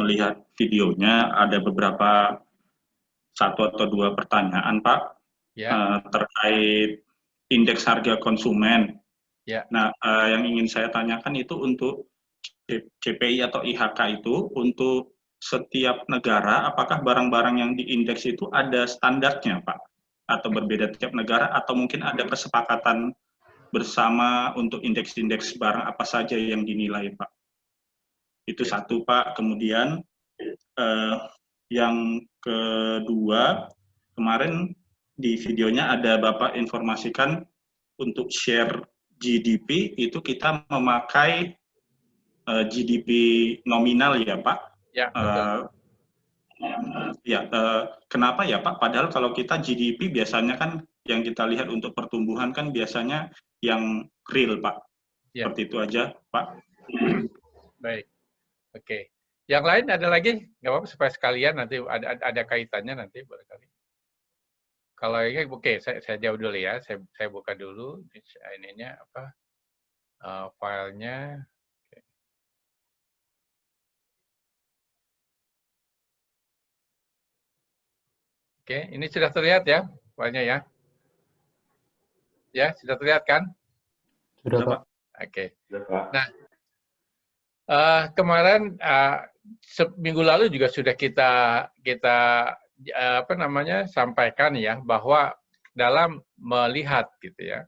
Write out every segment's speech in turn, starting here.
melihat videonya ada beberapa satu atau dua pertanyaan, Pak, terkait indeks harga konsumen. Nah, yang ingin saya tanyakan itu untuk CPI atau IHK itu untuk setiap negara, apakah barang-barang yang diindeks itu ada standarnya, Pak? Atau berbeda tiap negara, atau mungkin ada kesepakatan bersama untuk indeks-indeks barang apa saja yang dinilai, Pak? Itu satu, Pak. Kemudian yang kedua, kemarin di videonya ada Bapak informasikan untuk share GDP itu kita memakai GDP nominal ya, Pak? Ya, betul. Kenapa ya, Pak? Padahal kalau kita GDP biasanya kan yang kita lihat untuk pertumbuhan kan biasanya yang real, Pak. Seperti itu aja, Pak. Baik. Oke. Yang lain ada lagi? Nggak apa-apa supaya sekalian nanti ada kaitannya nanti barangkali. Kalau ini oke, saya jawab dulu ya. Saya buka dulu ininya apa filenya. Oke, ini sudah terlihat ya filenya ya. Ya, sudah terlihat kan? Sudah, Pak. Oke. Nah, kemarin seminggu lalu juga sudah kita sampaikan ya bahwa dalam melihat gitu ya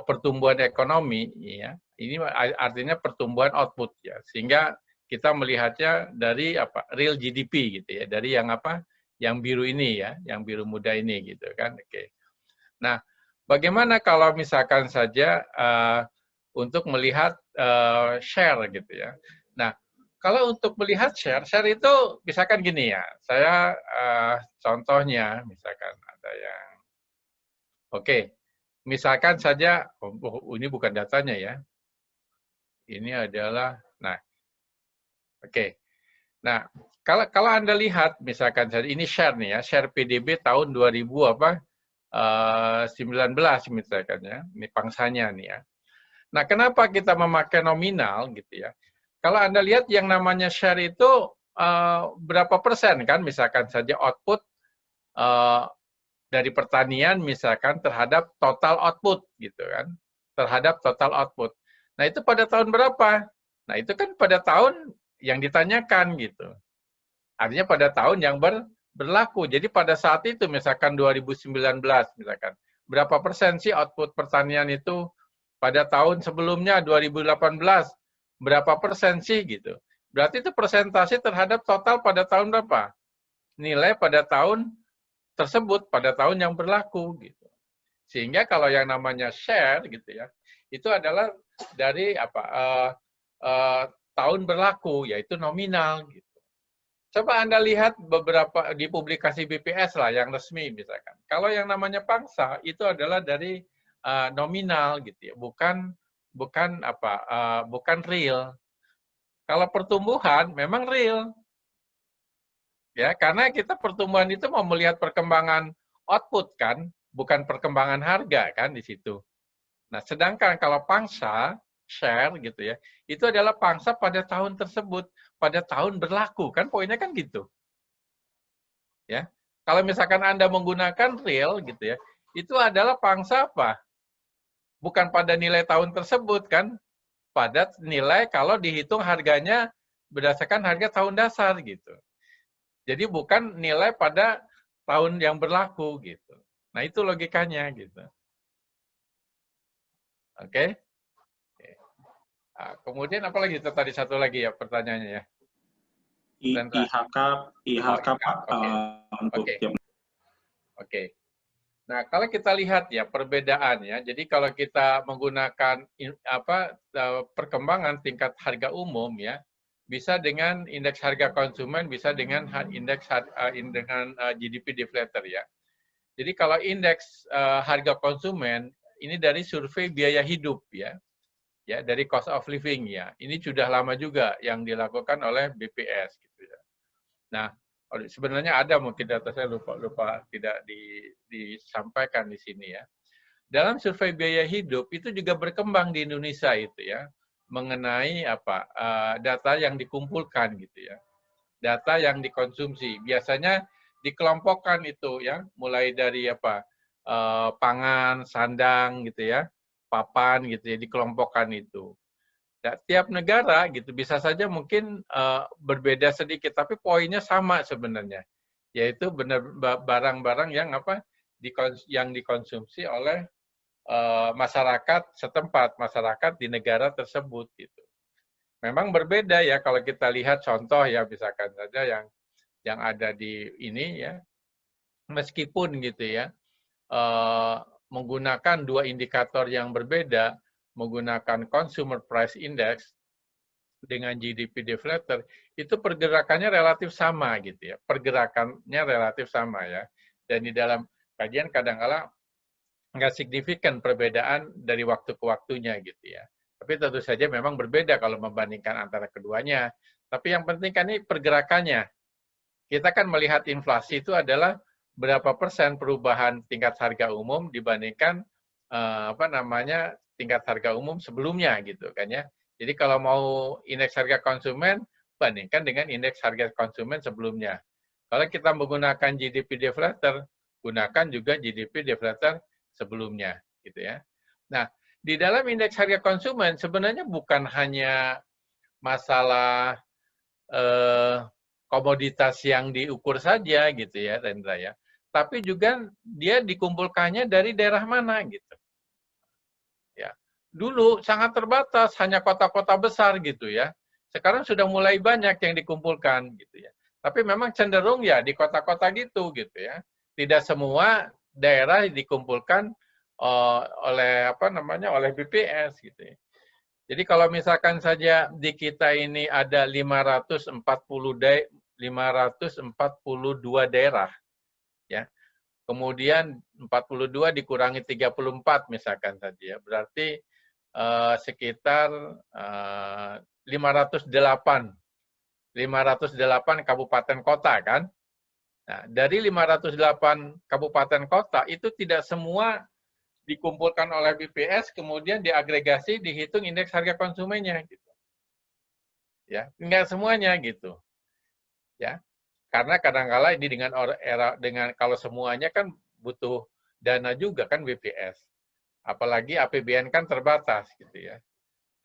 pertumbuhan ekonomi ya ini artinya pertumbuhan output ya sehingga kita melihatnya dari real GDP gitu ya dari yang biru ini ya yang biru muda ini gitu kan. Oke. Nah, bagaimana kalau misalkan saja untuk melihat share gitu ya. Nah, kalau untuk melihat share itu misalkan gini ya, saya contohnya misalkan ada yang, misalkan saja, ini bukan datanya ya, ini adalah, nah, kalau Anda lihat misalkan saja ini share nih ya, share PDB tahun 2019 misalkan ya, ini pangsanya nih ya. Nah, kenapa kita memakai nominal gitu ya? Kalau Anda lihat yang namanya share itu berapa persen kan misalkan saja output dari pertanian misalkan terhadap total output gitu kan. Terhadap total output. Nah, itu pada tahun berapa? Nah, itu kan pada tahun yang ditanyakan gitu. Artinya pada tahun yang berlaku. Jadi pada saat itu misalkan 2019 misalkan berapa persen sih output pertanian itu pada tahun sebelumnya 2018 berapa persen sih gitu. Berarti itu persentase terhadap total pada tahun berapa? Nilai pada tahun tersebut pada tahun yang berlaku gitu. Sehingga kalau yang namanya share gitu ya, itu adalah dari tahun berlaku yaitu nominal gitu. Coba Anda lihat beberapa di publikasi BPS lah yang resmi misalkan. Kalau yang namanya pangsa itu adalah dari nominal gitu ya, bukan real. Kalau pertumbuhan memang real. Ya, karena kita pertumbuhan itu mau melihat perkembangan output kan, bukan perkembangan harga kan di situ. Nah, sedangkan kalau pangsa share gitu ya, itu adalah pangsa pada tahun tersebut, pada tahun berlaku kan poinnya kan gitu. Ya. Kalau misalkan Anda menggunakan real gitu ya, itu adalah pangsa apa? Bukan pada nilai tahun tersebut kan, pada nilai kalau dihitung harganya berdasarkan harga tahun dasar gitu. Jadi bukan nilai pada tahun yang berlaku gitu. Nah, itu logikanya gitu. Oke. Nah, kemudian apa lagi tadi satu lagi ya pertanyaannya ya. IHK Pak untuk tiap. Oke. Nah, kalau kita lihat ya perbedaannya, jadi kalau kita menggunakan perkembangan tingkat harga umum ya, bisa dengan indeks harga konsumen, bisa dengan indeks dengan GDP deflator ya. Jadi kalau indeks harga konsumen ini dari survei biaya hidup ya, dari cost of living ya. Ini sudah lama juga yang dilakukan oleh BPS gitu ya. Nah, sebenarnya ada mungkin data saya lupa tidak disampaikan di sini ya. Dalam survei biaya hidup itu juga berkembang di Indonesia itu ya mengenai data yang dikumpulkan gitu ya. data yang dikonsumsi. Biasanya dikelompokkan itu ya, mulai dari apa? Pangan, sandang gitu ya, papan gitu ya, dikelompokkan itu. Nah, tiap negara gitu bisa saja mungkin berbeda sedikit, tapi poinnya sama sebenarnya, yaitu benar barang-barang yang apa yang dikonsumsi oleh masyarakat setempat, masyarakat di negara tersebut gitu. Memang berbeda ya kalau kita lihat contoh ya, misalkan saja yang ada di ini ya, meskipun gitu ya menggunakan dua indikator yang berbeda, menggunakan Consumer Price Index dengan GDP deflator, itu pergerakannya relatif sama gitu ya, pergerakannya relatif sama ya. Dan di dalam kajian kadang-kala nggak signifikan perbedaan dari waktu ke waktunya gitu ya. Tapi tentu saja memang berbeda kalau membandingkan antara keduanya. Tapi yang penting kan ini pergerakannya. Kita kan melihat inflasi itu adalah berapa persen perubahan tingkat harga umum dibandingkan tingkat harga umum sebelumnya gitu kan ya. Jadi kalau mau indeks harga konsumen, bandingkan dengan indeks harga konsumen sebelumnya. Kalau kita menggunakan GDP deflator, gunakan juga GDP deflator sebelumnya gitu ya. Nah, di dalam indeks harga konsumen sebenarnya bukan hanya masalah komoditas yang diukur saja gitu ya, Rendra ya. Tapi juga dia dikumpulkannya dari daerah mana gitu. Ya. Dulu sangat terbatas, hanya kota-kota besar gitu ya. Sekarang sudah mulai banyak yang dikumpulkan gitu ya. Tapi memang cenderung ya di kota-kota gitu ya. Tidak semua daerah dikumpulkan oleh BPS gitu ya. Jadi kalau misalkan saja di kita ini ada 542 daerah, ya. Kemudian 42 dikurangi 34 misalkan saja, berarti sekitar 508 kabupaten kota kan. Nah, dari 508 kabupaten kota itu tidak semua dikumpulkan oleh BPS, kemudian diagregasi, dihitung indeks harga konsumennya, gitu. Ya, enggak semuanya gitu. Ya, karena kadang-kala ini dengan kalau semuanya kan butuh dana juga kan BPS. Apalagi APBN kan terbatas gitu ya.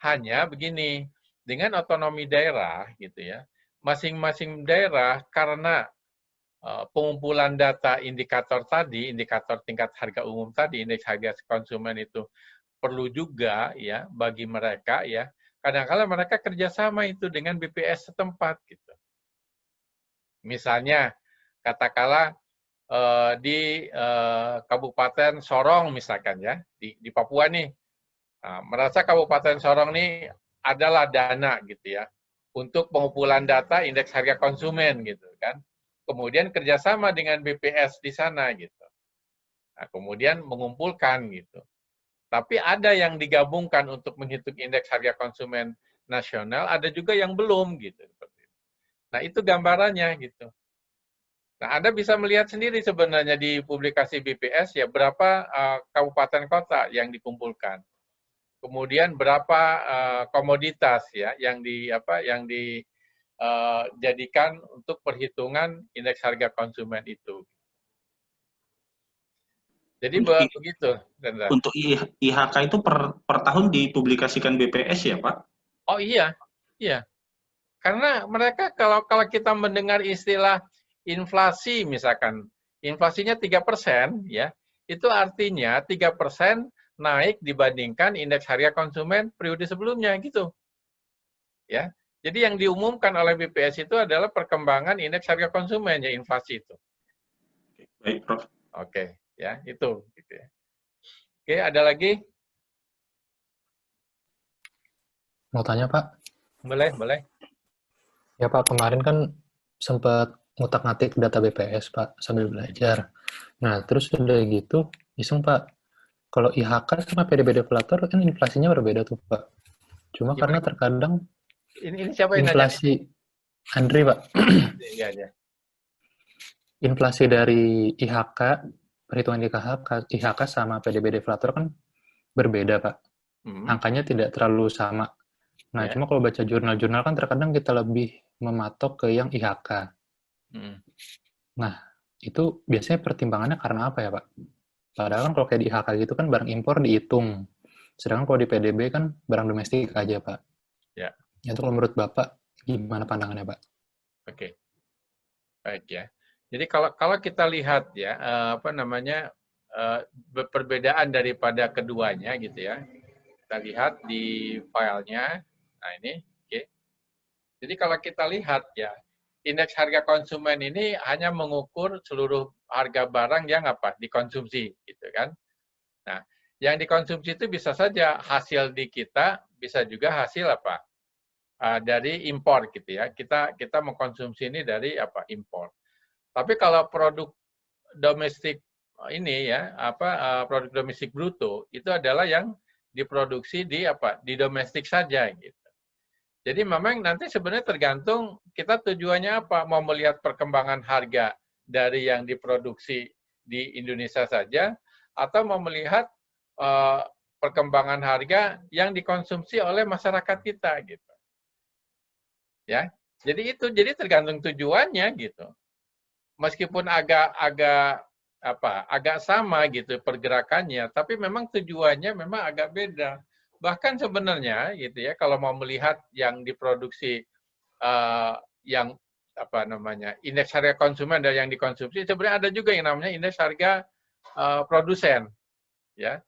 Hanya begini, dengan otonomi daerah gitu ya, masing-masing daerah karena pengumpulan data indikator tadi, indikator tingkat harga umum tadi, indeks harga konsumen itu perlu juga ya bagi mereka ya. Kadang-kala mereka kerjasama itu dengan BPS setempat gitu. Misalnya katakanlah di Kabupaten Sorong misalkan ya di Papua nih, merasa Kabupaten Sorong nih adalah dana gitu ya untuk pengumpulan data indeks harga konsumen gitu kan. Kemudian kerjasama dengan BPS di sana gitu. Nah, kemudian mengumpulkan gitu. Tapi ada yang digabungkan untuk menghitung indeks harga konsumen nasional, ada juga yang belum gitu. Nah itu gambarannya gitu. Nah Anda bisa melihat sendiri sebenarnya di publikasi BPS ya berapa kabupaten kota yang dikumpulkan. Kemudian berapa komoditas ya yang dijadikan untuk perhitungan indeks harga konsumen itu. Jadi begitu, Rendra. Untuk IHK itu per tahun dipublikasikan BPS ya, Pak? Oh iya, iya. Karena mereka kalau kita mendengar istilah inflasi misalkan, inflasinya 3% ya, itu artinya 3% naik dibandingkan indeks harga konsumen periode sebelumnya gitu. Ya. Jadi yang diumumkan oleh BPS itu adalah perkembangan indeks harga konsumen ya inflasi itu. Baik, Prof. Oke, ya, itu gitu ya. Oke, ada lagi? Mau tanya, Pak? Boleh, boleh. Ya, Pak, kemarin kan sempat ngutak-ngatik data BPS, Pak, sambil belajar. Nah, terus udah gitu, iseng, Pak, kalau IHK sama PDB deflator kan inflasinya berbeda tuh, Pak. Cuma karena terkadang ini siapa yang inflasi, nanya? Andri, Pak. Iya, iya. Inflasi dari IHK, perhitungan IHK sama PDB deflator kan berbeda, Pak. Angkanya tidak terlalu sama. Nah, cuma kalau baca jurnal-jurnal kan terkadang kita lebih mematok ke yang IHK. Nah, itu biasanya pertimbangannya karena apa ya, Pak? Padahal kan kalau kayak di IHK gitu kan barang impor dihitung. Sedangkan kalau di PDB kan barang domestik aja, Pak. Ya. Itu kalau menurut Bapak, gimana pandangannya, Pak? Oke. Baik ya. Jadi kalau kita lihat ya, perbedaan daripada keduanya gitu ya. Kita lihat di filenya. Nah ini, oke. Jadi kalau kita lihat ya, indeks harga konsumen ini hanya mengukur seluruh harga barang yang dikonsumsi, gitu kan. Nah, yang dikonsumsi itu bisa saja hasil di kita, bisa juga hasil dari impor gitu ya. Kita mengkonsumsi ini dari impor. Tapi kalau produk domestik ini ya, produk domestik bruto itu adalah yang diproduksi di domestik saja gitu. Jadi memang nanti sebenarnya tergantung kita tujuannya apa, mau melihat perkembangan harga dari yang diproduksi di Indonesia saja, atau mau melihat perkembangan harga yang dikonsumsi oleh masyarakat kita gitu. Ya, jadi tergantung tujuannya gitu. Meskipun agak sama gitu pergerakannya, tapi memang tujuannya memang agak beda. Bahkan sebenarnya gitu ya, kalau mau melihat yang diproduksi yang indeks harga konsumen dan yang dikonsumsi, sebenarnya ada juga yang namanya indeks harga produsen ya.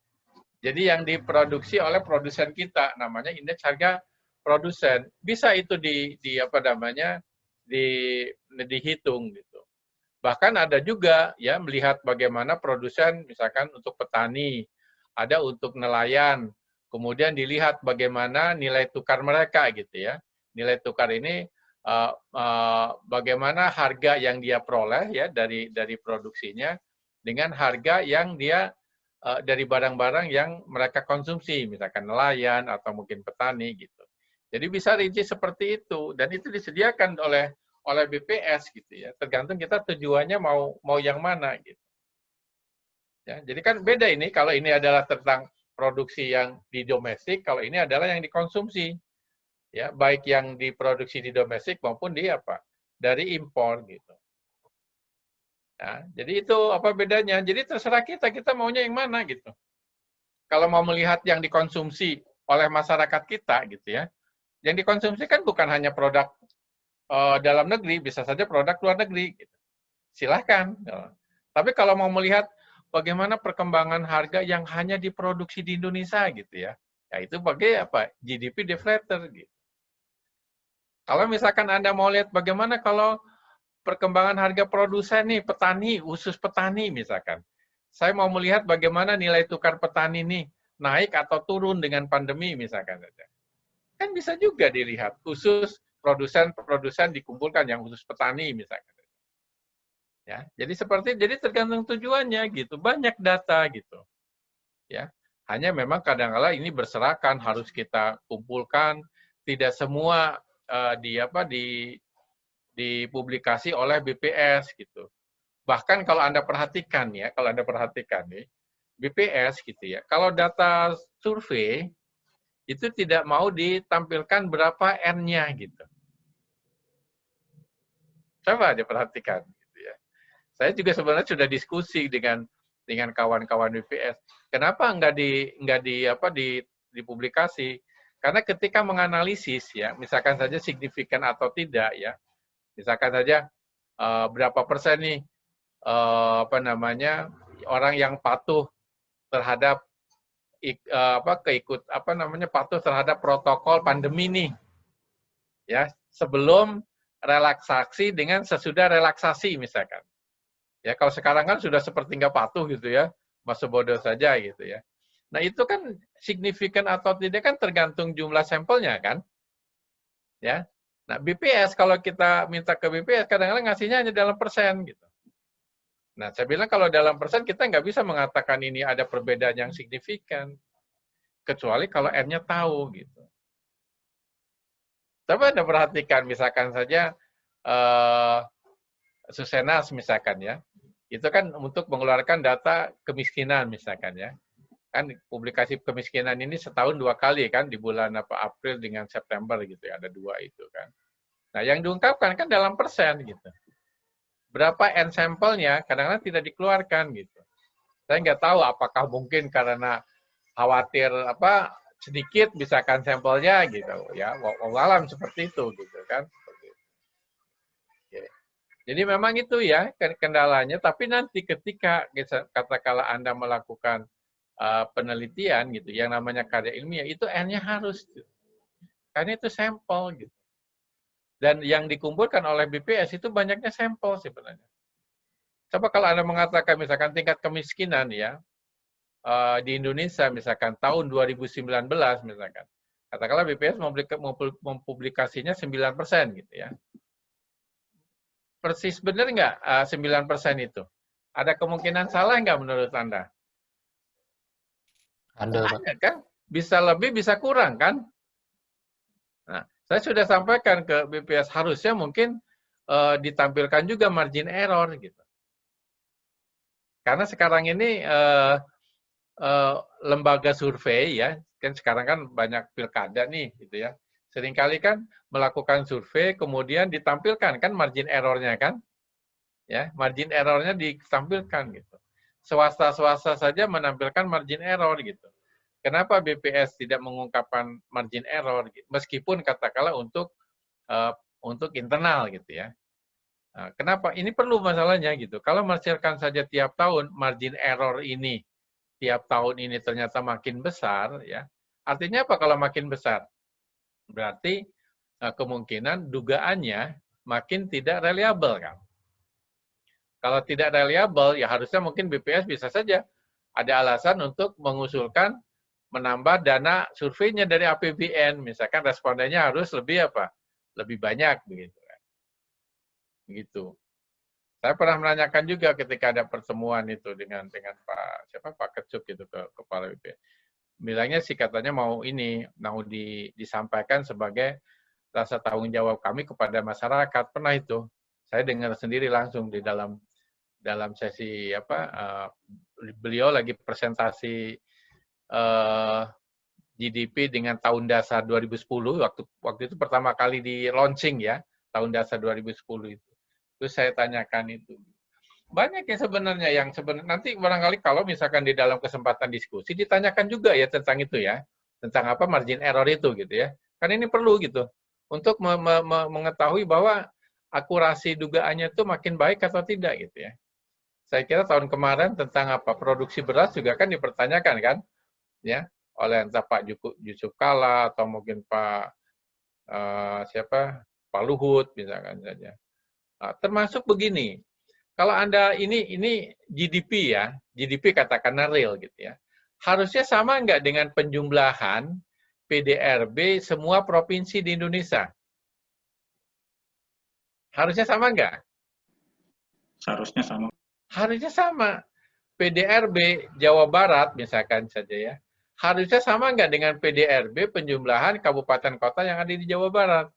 Jadi yang diproduksi oleh produsen kita namanya indeks harga produsen. Bisa itu dihitung gitu. Bahkan ada juga ya melihat bagaimana produsen misalkan untuk petani, ada untuk nelayan, kemudian dilihat bagaimana nilai tukar mereka gitu ya. Nilai tukar ini bagaimana harga yang dia peroleh ya dari produksinya dengan harga yang dia dari barang-barang yang mereka konsumsi, misalkan nelayan atau mungkin petani gitu. Jadi bisa rinci seperti itu dan itu disediakan oleh BPS gitu ya. Tergantung kita tujuannya mau yang mana gitu. Ya, jadi kan beda ini kalau ini adalah tentang produksi yang di domestik, kalau ini adalah yang dikonsumsi. Ya, baik yang diproduksi di domestik maupun dari impor gitu. Ya, jadi itu bedanya? Jadi terserah kita maunya yang mana gitu. Kalau mau melihat yang dikonsumsi oleh masyarakat kita gitu ya. Yang dikonsumsi kan bukan hanya produk dalam negeri, bisa saja produk luar negeri. Gitu. Silahkan. Tapi kalau mau melihat bagaimana perkembangan harga yang hanya diproduksi di Indonesia gitu ya, itu pakai GDP deflator gitu. Kalau misalkan Anda mau lihat bagaimana kalau perkembangan harga produsen nih, petani, khusus petani misalkan. Saya mau melihat bagaimana nilai tukar petani nih naik atau turun dengan pandemi misalkan. Kan bisa juga dilihat khusus produsen dikumpulkan yang khusus petani misalkan. Ya, jadi tergantung tujuannya gitu. Banyak data gitu. Ya. Hanya memang kadang-kala ini berserakan harus kita kumpulkan, tidak semua dipublikasi oleh BPS gitu. Bahkan kalau Anda perhatikan nih, BPS gitu ya. Kalau data survei itu tidak mau ditampilkan berapa N-nya gitu. Coba diperhatikan gitu ya. Saya juga sebenarnya sudah diskusi dengan kawan-kawan BPS. Kenapa dipublikasi? Karena ketika menganalisis ya, misalkan saja signifikan atau tidak ya, misalkan saja berapa persen nih orang yang patuh terhadap patuh terhadap protokol pandemi nih ya sebelum relaksasi dengan sesudah relaksasi misalkan ya kalau sekarang kan sudah seperti nggak patuh gitu ya masuk bodoh saja gitu ya. Nah itu kan signifikan atau tidak kan tergantung jumlah sampelnya kan ya. Nah BPS kalau kita minta ke BPS kadang-kadang ngasihnya hanya dalam persen gitu. Nah saya bilang kalau dalam persen kita nggak bisa mengatakan ini ada perbedaan yang signifikan kecuali kalau N-nya tahu gitu. Coba Anda perhatikan misalkan saja Susenas misalkan ya, itu kan untuk mengeluarkan data kemiskinan misalkan ya. Kan publikasi kemiskinan ini setahun 2 kali kan, di bulan April dengan September gitu ya, ada 2 itu kan. Nah, yang diungkapkan kan dalam persen gitu. Berapa N sampelnya kadang-kadang tidak dikeluarkan gitu. Saya nggak tahu apakah mungkin karena khawatir sedikit misalkan sampelnya gitu ya, wallahualam seperti itu gitu kan. Jadi memang itu ya kendalanya, tapi nanti ketika katakanlah Anda melakukan penelitian gitu, yang namanya karya ilmiah, itu N-nya harus, karena itu sampel gitu. Dan yang dikumpulkan oleh BPS itu banyaknya sampel sebenarnya. Coba kalau Anda mengatakan misalkan tingkat kemiskinan ya, di Indonesia misalkan tahun 2019 misalkan, katakanlah BPS mempublikasinya 9% gitu ya. Persis benar nggak 9% itu? Ada kemungkinan salah nggak menurut Anda? Ada, Pak. Kan? Bisa lebih, bisa kurang kan? Nah, saya sudah sampaikan ke BPS harusnya mungkin ditampilkan juga margin error gitu. Karena sekarang ini lembaga survei ya, kan sekarang kan banyak pilkada nih gitu ya. Seringkali kan melakukan survei kemudian ditampilkan kan margin errornya kan, ya margin errornya ditampilkan gitu. Swasta saja menampilkan margin error gitu. Kenapa BPS tidak mengungkapkan margin error gitu? Meskipun katakanlah untuk internal gitu ya. Nah, kenapa? Ini perlu masalahnya gitu. Kalau menghasilkan saja tiap tahun margin error ini tiap tahun ini ternyata makin besar ya. Artinya apa kalau makin besar? Berarti kemungkinan dugaannya makin tidak reliable kan. Kalau tidak reliable, ya harusnya mungkin BPS bisa saja ada alasan untuk mengusulkan menambah dana surveinya dari APBN. Misalkan respondennya harus lebih lebih banyak begitu. Gitu. Saya pernah menanyakan juga ketika ada pertemuan itu dengan Pak Kecup gitu ke kepala BPS. Bilangnya sih katanya mau disampaikan sebagai rasa tanggung jawab kami kepada masyarakat. Pernah itu. Saya dengar sendiri langsung di dalam sesi beliau lagi presentasi GDP dengan tahun dasar 2010 waktu itu pertama kali di launching ya, tahun dasar 2010 itu. Terus saya tanyakan itu. Banyak yang sebenarnya nanti barangkali kalau misalkan di dalam kesempatan diskusi ditanyakan juga ya tentang itu ya, tentang margin error itu gitu ya. Kan ini perlu gitu untuk mengetahui bahwa akurasi dugaannya itu makin baik atau tidak gitu ya. Saya kira tahun kemarin tentang produksi beras juga kan dipertanyakan kan, ya oleh entah Pak Yusuf Kalla atau mungkin Pak Luhut misalkan saja. Nah, termasuk begini, kalau Anda ini GDP ya, GDP katakanlah real gitu ya, harusnya sama nggak dengan penjumlahan PDRB semua provinsi di Indonesia? Harusnya sama nggak? Seharusnya sama. Harusnya sama. PDRB Jawa Barat misalkan saja ya, harusnya sama nggak dengan PDRB penjumlahan kabupaten kota yang ada di Jawa Barat?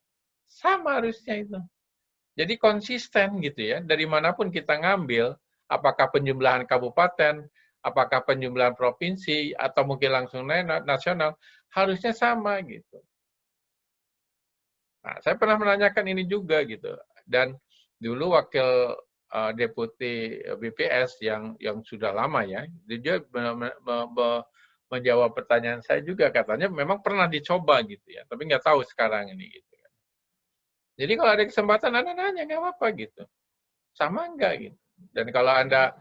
Sama harusnya itu. Jadi konsisten gitu ya, dari manapun kita ngambil, apakah penjumlahan kabupaten, apakah penjumlahan provinsi, atau mungkin langsung nasional, harusnya sama gitu. Nah, saya pernah menanyakan ini juga gitu, dan dulu wakil deputi BPS yang sudah lama ya, dia menjawab pertanyaan saya juga, katanya memang pernah dicoba gitu ya, tapi nggak tahu sekarang ini gitu. Jadi kalau ada kesempatan Anda nanya nggak apa-apa gitu, sama nggak gitu. Dan kalau Anda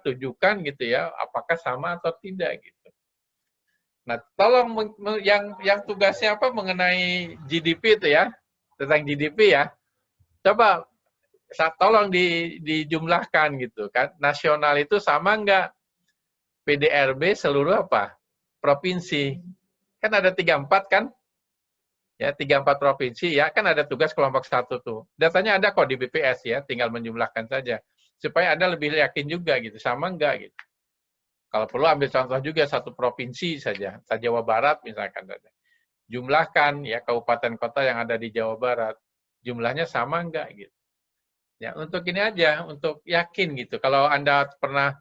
tujukan gitu ya, apakah sama atau tidak gitu. Nah, tolong yang tugasnya mengenai GDP itu ya, tentang GDP ya, coba tolong dijumlahkan gitu kan. Nasional itu sama nggak PDRB seluruh provinsi? Kan ada 34 kan? Ya, 34 provinsi ya, kan ada tugas kelompok 1 tuh. Datanya ada kok di BPS ya, tinggal menjumlahkan saja. Supaya Anda lebih yakin juga gitu, sama enggak gitu. Kalau perlu ambil contoh juga satu provinsi saja, Jawa Barat misalkan saja. Jumlahkan ya kabupaten kota yang ada di Jawa Barat, jumlahnya sama enggak gitu. Ya, untuk ini aja, untuk yakin gitu. Kalau Anda pernah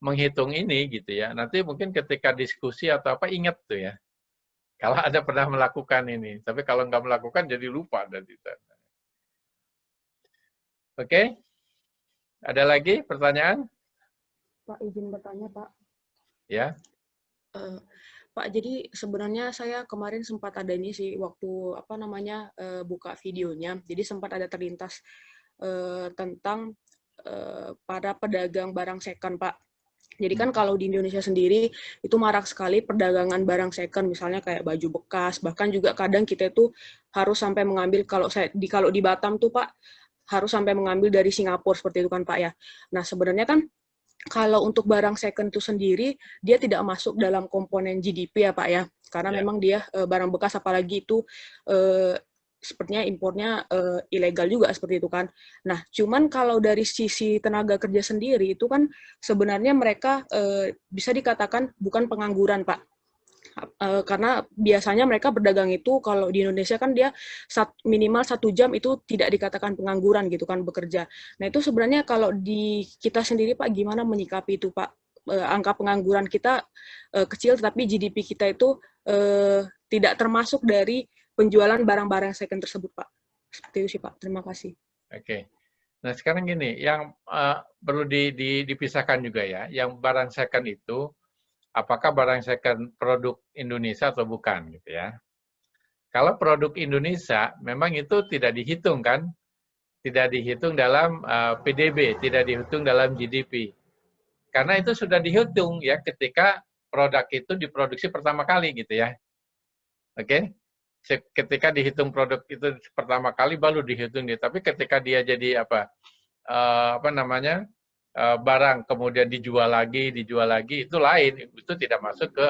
menghitung ini gitu ya. Nanti mungkin ketika diskusi atau apa ingat tuh ya. Kalau ada pernah melakukan ini. Tapi kalau nggak melakukan jadi lupa dari sana. Oke? Ada lagi pertanyaan? Pak, izin bertanya, Pak. Ya. Pak, jadi sebenarnya saya kemarin sempat ada ini sih waktu buka videonya. Jadi sempat ada terlintas tentang para pedagang barang second, Pak. Jadi kan kalau di Indonesia sendiri itu marak sekali perdagangan barang second, misalnya kayak baju bekas, bahkan juga kadang kita itu harus sampai mengambil, kalau di Batam tuh Pak, harus sampai mengambil dari Singapura seperti itu kan Pak ya. Nah sebenarnya kan kalau untuk barang second itu sendiri, dia tidak masuk dalam komponen GDP ya Pak ya, karena memang dia barang bekas, apalagi itu sepertinya impornya ilegal juga seperti itu kan. Nah, cuman kalau dari sisi tenaga kerja sendiri itu kan sebenarnya mereka bisa dikatakan bukan pengangguran, Pak. Karena biasanya mereka berdagang itu kalau di Indonesia kan dia minimal 1 jam itu tidak dikatakan pengangguran gitu kan, bekerja. Nah, itu sebenarnya kalau di kita sendiri Pak gimana menyikapi itu Pak? Angka pengangguran kita kecil, tapi GDP kita itu tidak termasuk dari penjualan barang-barang second tersebut, Pak. Seperti itu sih, Pak. Terima kasih. Oke. Nah, sekarang gini, yang perlu dipisahkan juga ya, yang barang second itu, apakah barang second produk Indonesia atau bukan, gitu ya. Kalau produk Indonesia, memang itu tidak dihitung kan, tidak dihitung dalam PDB, tidak dihitung dalam GDP. Karena itu sudah dihitung ya ketika produk itu diproduksi pertama kali, gitu ya. Oke? Ketika dihitung produk itu pertama kali baru dihitung dia. Tapi ketika dia jadi barang kemudian dijual lagi itu lain, itu tidak masuk ke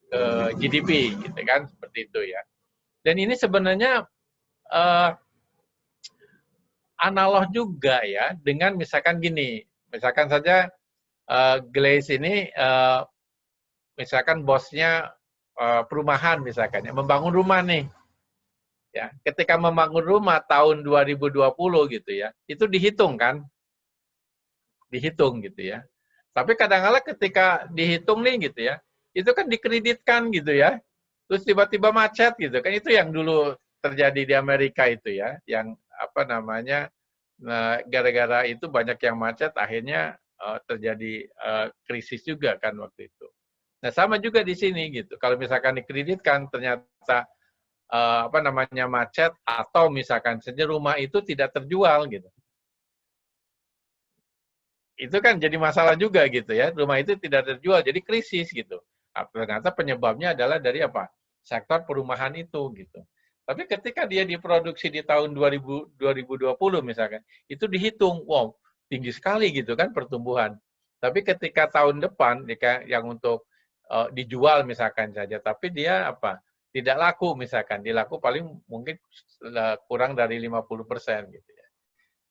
ke GDP gitu kan, seperti itu ya. Dan ini sebenarnya analog juga ya dengan misalkan gini, misalkan saja Glaze ini misalkan bosnya perumahan misalkan ya, membangun rumah nih. Ya, ketika membangun rumah tahun 2020 gitu ya, itu dihitung kan? Dihitung gitu ya. Tapi kadang-kadang ketika dihitung nih gitu ya, itu kan dikreditkan gitu ya. Terus tiba-tiba macet gitu kan, itu yang dulu terjadi di Amerika itu ya, yang gara-gara itu banyak yang macet, akhirnya terjadi krisis juga kan waktu itu. Nah, sama juga di sini gitu. Kalau misalkan dikreditkan ternyata macet, atau misalkan saja rumah itu tidak terjual gitu. Itu kan jadi masalah juga gitu ya. Rumah itu tidak terjual, jadi krisis gitu. Ternyata penyebabnya adalah dari apa? Sektor perumahan itu gitu. Tapi ketika dia diproduksi di tahun 2020 misalkan, itu dihitung, wow, tinggi sekali gitu kan pertumbuhan. Tapi ketika tahun depan yang untuk dijual misalkan saja, tapi dia tidak laku misalkan, dilaku paling mungkin kurang dari 50% gitu ya.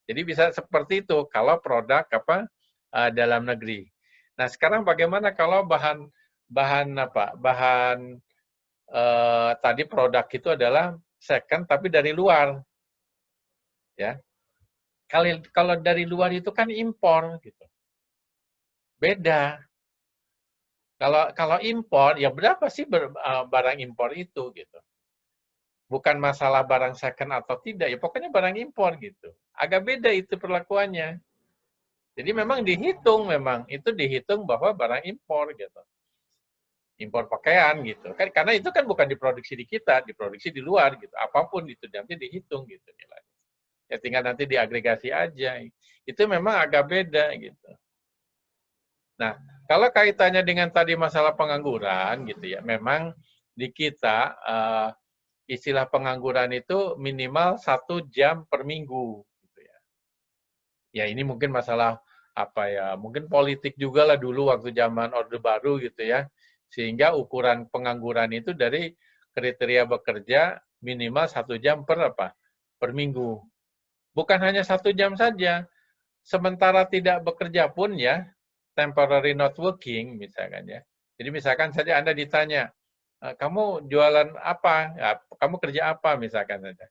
Jadi bisa seperti itu kalau produk dalam negeri. Nah, sekarang bagaimana kalau bahan tadi produk itu adalah second tapi dari luar. Ya. Kalau dari luar itu kan impor gitu. Beda. Kalau impor, ya berapa sih barang impor itu gitu. Bukan masalah barang second atau tidak, ya pokoknya barang impor gitu. Agak beda itu perlakuannya. Jadi memang dihitung, itu dihitung bahwa barang impor gitu. Impor pakaian gitu. Karena itu kan bukan diproduksi di kita, diproduksi di luar gitu. Apapun itu nanti dihitung gitu nilainya. Ya tinggal nanti diagregasi aja. Itu memang agak beda gitu. Nah, kalau kaitannya dengan tadi masalah pengangguran gitu ya, memang di kita istilah pengangguran itu minimal 1 jam per minggu gitu ya. Ya ini mungkin masalah mungkin politik juga lah dulu waktu zaman Orde Baru gitu ya. Sehingga ukuran pengangguran itu dari kriteria bekerja minimal 1 jam per minggu. Bukan hanya 1 jam saja. Sementara tidak bekerja pun ya, temporary not working misalkan ya. Jadi misalkan saja Anda ditanya, kamu jualan apa? Ya, kamu kerja apa misalkan saja.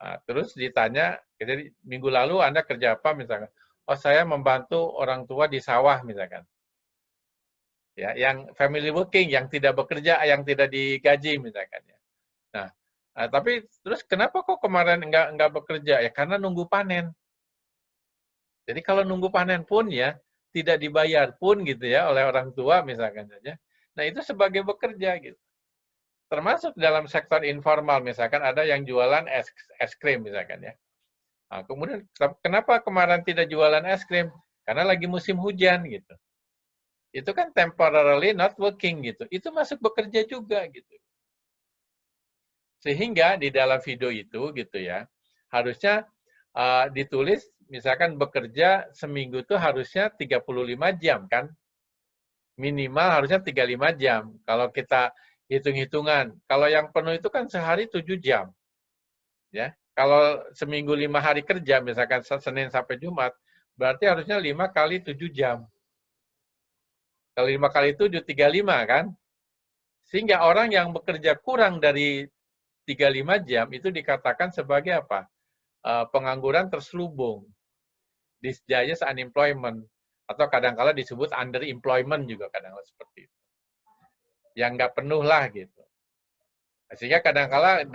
Nah, terus ditanya, jadi minggu lalu Anda kerja apa misalkan? Oh, saya membantu orang tua di sawah misalkan. ya, yang family working, yang tidak bekerja, yang tidak digaji misalkan ya. Nah, tapi terus kenapa kok kemarin nggak bekerja? Ya karena nunggu panen. Jadi kalau nunggu panen pun ya tidak dibayar pun gitu ya oleh orang tua misalkan saja. Nah itu sebagai bekerja gitu. Termasuk dalam sektor informal misalkan ada yang jualan es krim misalkan ya. Nah, kemudian kenapa kemarin tidak jualan es krim? Karena lagi musim hujan gitu. Itu kan temporarily not working gitu. Itu masuk bekerja juga gitu. Sehingga di dalam video itu gitu ya, harusnya ditulis misalkan bekerja seminggu itu harusnya 35 jam kan. Minimal harusnya 35 jam. Kalau kita hitung-hitungan, kalau yang penuh itu kan sehari 7 jam. Ya. Kalau seminggu 5 hari kerja, misalkan Senin sampai Jumat, berarti harusnya 5 kali 7 jam. Kalau 5 kali 7, 35 kan? Sehingga orang yang bekerja kurang dari 35 jam itu dikatakan sebagai apa? Pengangguran terselubung. Disguised unemployment. Atau kadang-kala disebut underemployment juga kadang-kala seperti itu. Yang nggak penuh lah gitu. Sehingga kadang-kala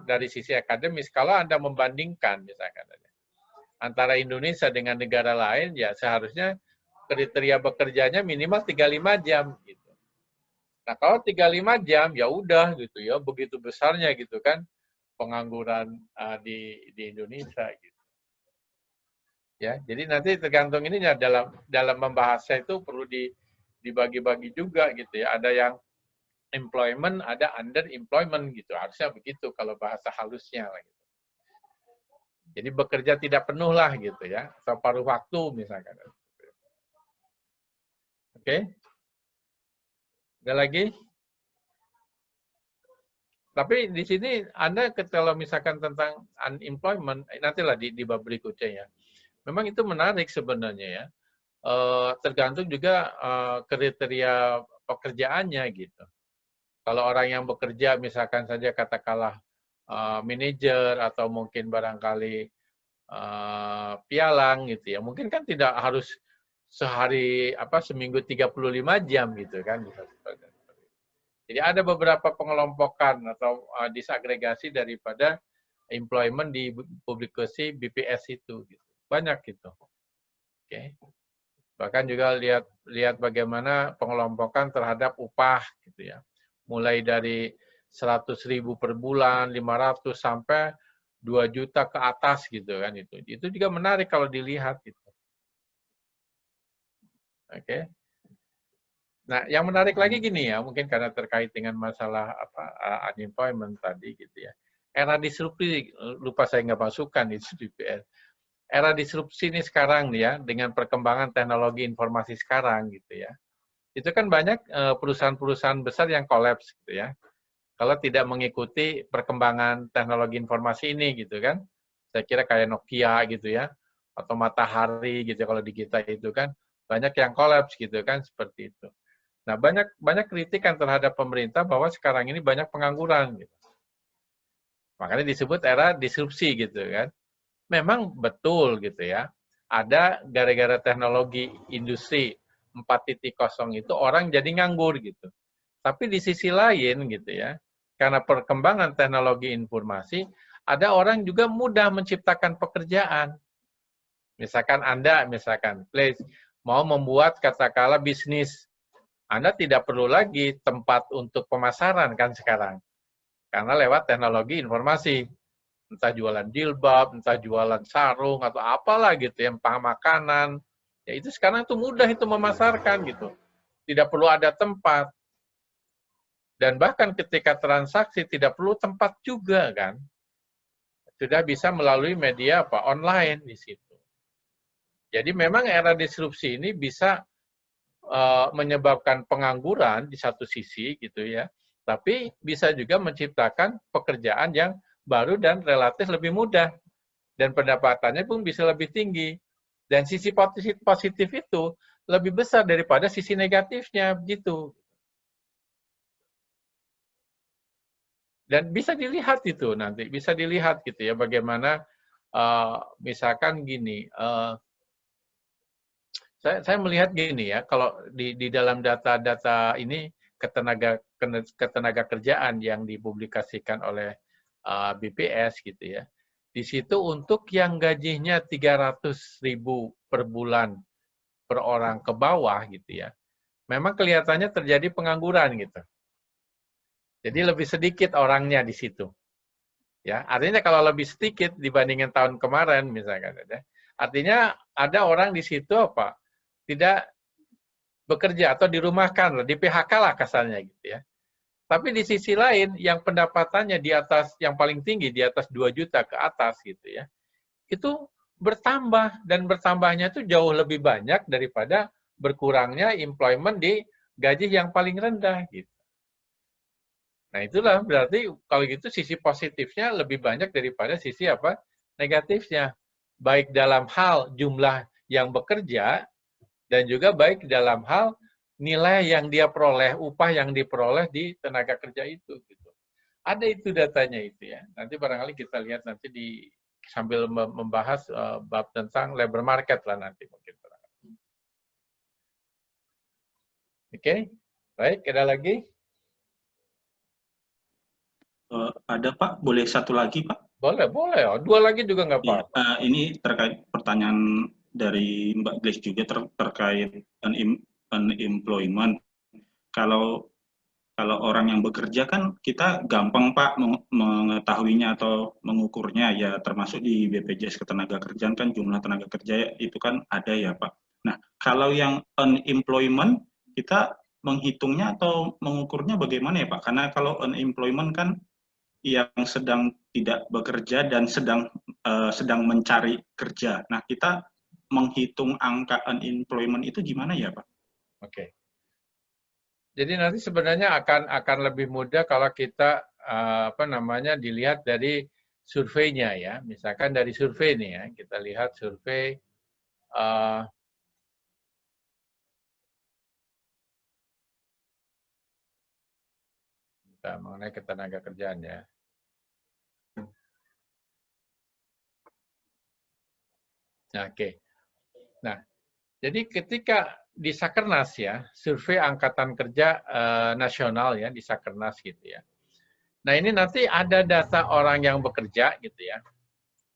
dari sisi akademis, kalau Anda membandingkan misalkan antara Indonesia dengan negara lain, ya seharusnya kriteria bekerjanya minimal 35 jam gitu. Nah, kalau 35 jam ya udah gitu ya, begitu besarnya gitu kan pengangguran di Indonesia gitu. Ya, jadi nanti tergantung ininya dalam membahasnya itu perlu dibagi-bagi juga gitu ya. Ada yang employment, ada underemployment gitu. Harusnya begitu kalau bahasa halusnya lah gitu. Jadi bekerja tidak penuh lah gitu ya, atau paruh waktu misalkan. Oke. Ada lagi? Tapi di sini Anda kalau misalkan tentang unemployment, nantilah di bab berikutnya ya. Memang itu menarik sebenarnya ya. Tergantung juga kriteria pekerjaannya gitu. Kalau orang yang bekerja misalkan saja katakanlah manajer atau mungkin barangkali pialang gitu ya. Mungkin kan tidak harus seminggu 35 jam gitu kan bisa seperti itu. Jadi ada beberapa pengelompokan atau disagregasi daripada employment di publikasi BPS itu gitu. Banyak gitu. Oke. Bahkan juga lihat bagaimana pengelompokan terhadap upah gitu ya. Mulai dari 100.000 per bulan, 500 sampai 2 juta ke atas gitu kan itu. Itu juga menarik kalau dilihat gitu. Oke. Nah, yang menarik lagi gini ya, mungkin karena terkait dengan masalah unemployment tadi gitu ya. Era disrupsi, lupa saya nggak masukkan itu BPS. Era disrupsi ini sekarang nih ya, dengan perkembangan teknologi informasi sekarang gitu ya. Itu kan banyak perusahaan-perusahaan besar yang kolaps gitu ya. Kalau tidak mengikuti perkembangan teknologi informasi ini gitu kan. Saya kira kayak Nokia gitu ya, atau Matahari gitu kalau di kita itu kan banyak yang kolaps gitu kan seperti itu. Nah, banyak kritikan terhadap pemerintah bahwa sekarang ini banyak pengangguran gitu. Makanya disebut era disrupsi gitu kan. Memang betul gitu ya. Ada gara-gara teknologi industri 4.0 itu orang jadi nganggur gitu. Tapi di sisi lain gitu ya, karena perkembangan teknologi informasi, ada orang juga mudah menciptakan pekerjaan. Misalkan Anda, mau membuat katakanlah bisnis, Anda tidak perlu lagi tempat untuk pemasaran kan sekarang. Karena lewat teknologi informasi. Entah jualan jilbab, entah jualan sarung, atau apalah gitu, yang makanan. Ya itu sekarang itu mudah itu memasarkan gitu. Tidak perlu ada tempat. Dan bahkan ketika transaksi tidak perlu tempat juga kan. Sudah bisa melalui media online di situ. Jadi memang era disrupsi ini bisa menyebabkan pengangguran di satu sisi gitu ya. Tapi bisa juga menciptakan pekerjaan yang baru dan relatif lebih mudah. Dan pendapatannya pun bisa lebih tinggi. Dan sisi positif itu lebih besar daripada sisi negatifnya, begitu. Dan bisa dilihat itu nanti, bisa dilihat gitu ya, bagaimana misalkan gini, Saya melihat gini ya, kalau di dalam data-data ini ketenaga kerjaan yang dipublikasikan oleh BPS gitu ya, di situ untuk yang gajinya 300.000 per bulan per orang ke bawah gitu ya, memang kelihatannya terjadi pengangguran gitu. Jadi lebih sedikit orangnya di situ. Ya, artinya kalau lebih sedikit dibandingkan tahun kemarin misalkan, artinya ada orang di situ apa? Tidak bekerja atau dirumahkan, di PHK lah kasarnya gitu ya. Tapi di sisi lain, yang pendapatannya di atas, yang paling tinggi, di atas 2 juta ke atas gitu ya, itu bertambah, dan bertambahnya itu jauh lebih banyak daripada berkurangnya employment di gaji yang paling rendah gitu. Nah itulah berarti kalau gitu sisi positifnya lebih banyak daripada sisi apa? Negatifnya. Baik dalam hal jumlah yang bekerja, dan juga baik dalam hal nilai yang dia peroleh, upah yang diperoleh di tenaga kerja itu. Gitu. Ada itu datanya itu ya. Nanti barangkali kita lihat nanti sambil membahas bab tentang labor market lah nanti mungkin. Oke, baik. Ada lagi? Ada Pak, boleh satu lagi Pak? Boleh, boleh. Dua lagi juga nggak apa-apa. Ini terkait pertanyaan dari Mbak Grace juga terkait unemployment. Kalau orang yang bekerja kan kita gampang Pak mengetahuinya atau mengukurnya ya, termasuk di BPJS Ketenagakerjaan kan jumlah tenaga kerja itu kan ada ya Pak. Nah kalau yang unemployment kita menghitungnya atau mengukurnya bagaimana ya Pak? Karena kalau unemployment kan yang sedang tidak bekerja dan sedang mencari kerja. Nah, kita menghitung angka unemployment itu gimana ya, Pak? Oke. Jadi nanti sebenarnya akan lebih mudah kalau kita dilihat dari surveinya ya. Misalkan dari survei nih ya, kita lihat survei mengenai ketenaga kerjaan ya. Nah, oke. Nah, jadi ketika di Sakernas ya, survei Angkatan Kerja Nasional ya, di Sakernas gitu ya. Nah, ini nanti ada data orang yang bekerja gitu ya.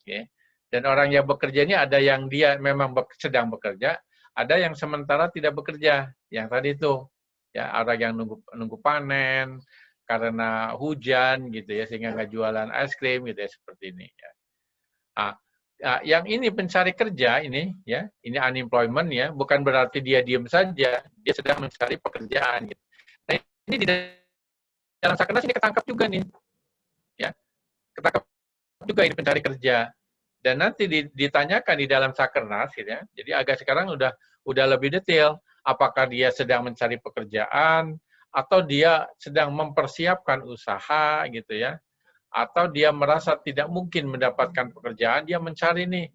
Oke. Dan orang yang bekerja ini ada yang dia memang sedang bekerja, ada yang sementara tidak bekerja. Yang tadi itu ya, orang yang nunggu panen karena hujan gitu ya, sehingga nggak jualan es krim gitu ya, seperti ini ya. Yang ini pencari kerja ini ya, ini unemployment ya, bukan berarti dia diam saja, dia sedang mencari pekerjaan gitu. Nah, ini di dalam Sakernas ini ketangkap juga nih. Ya. Ketangkap juga ini pencari kerja. Dan nanti ditanyakan di dalam Sakernas gitu ya. Jadi agak sekarang udah lebih detail, apakah dia sedang mencari pekerjaan atau dia sedang mempersiapkan usaha gitu ya. Atau dia merasa tidak mungkin mendapatkan pekerjaan, dia mencari nih,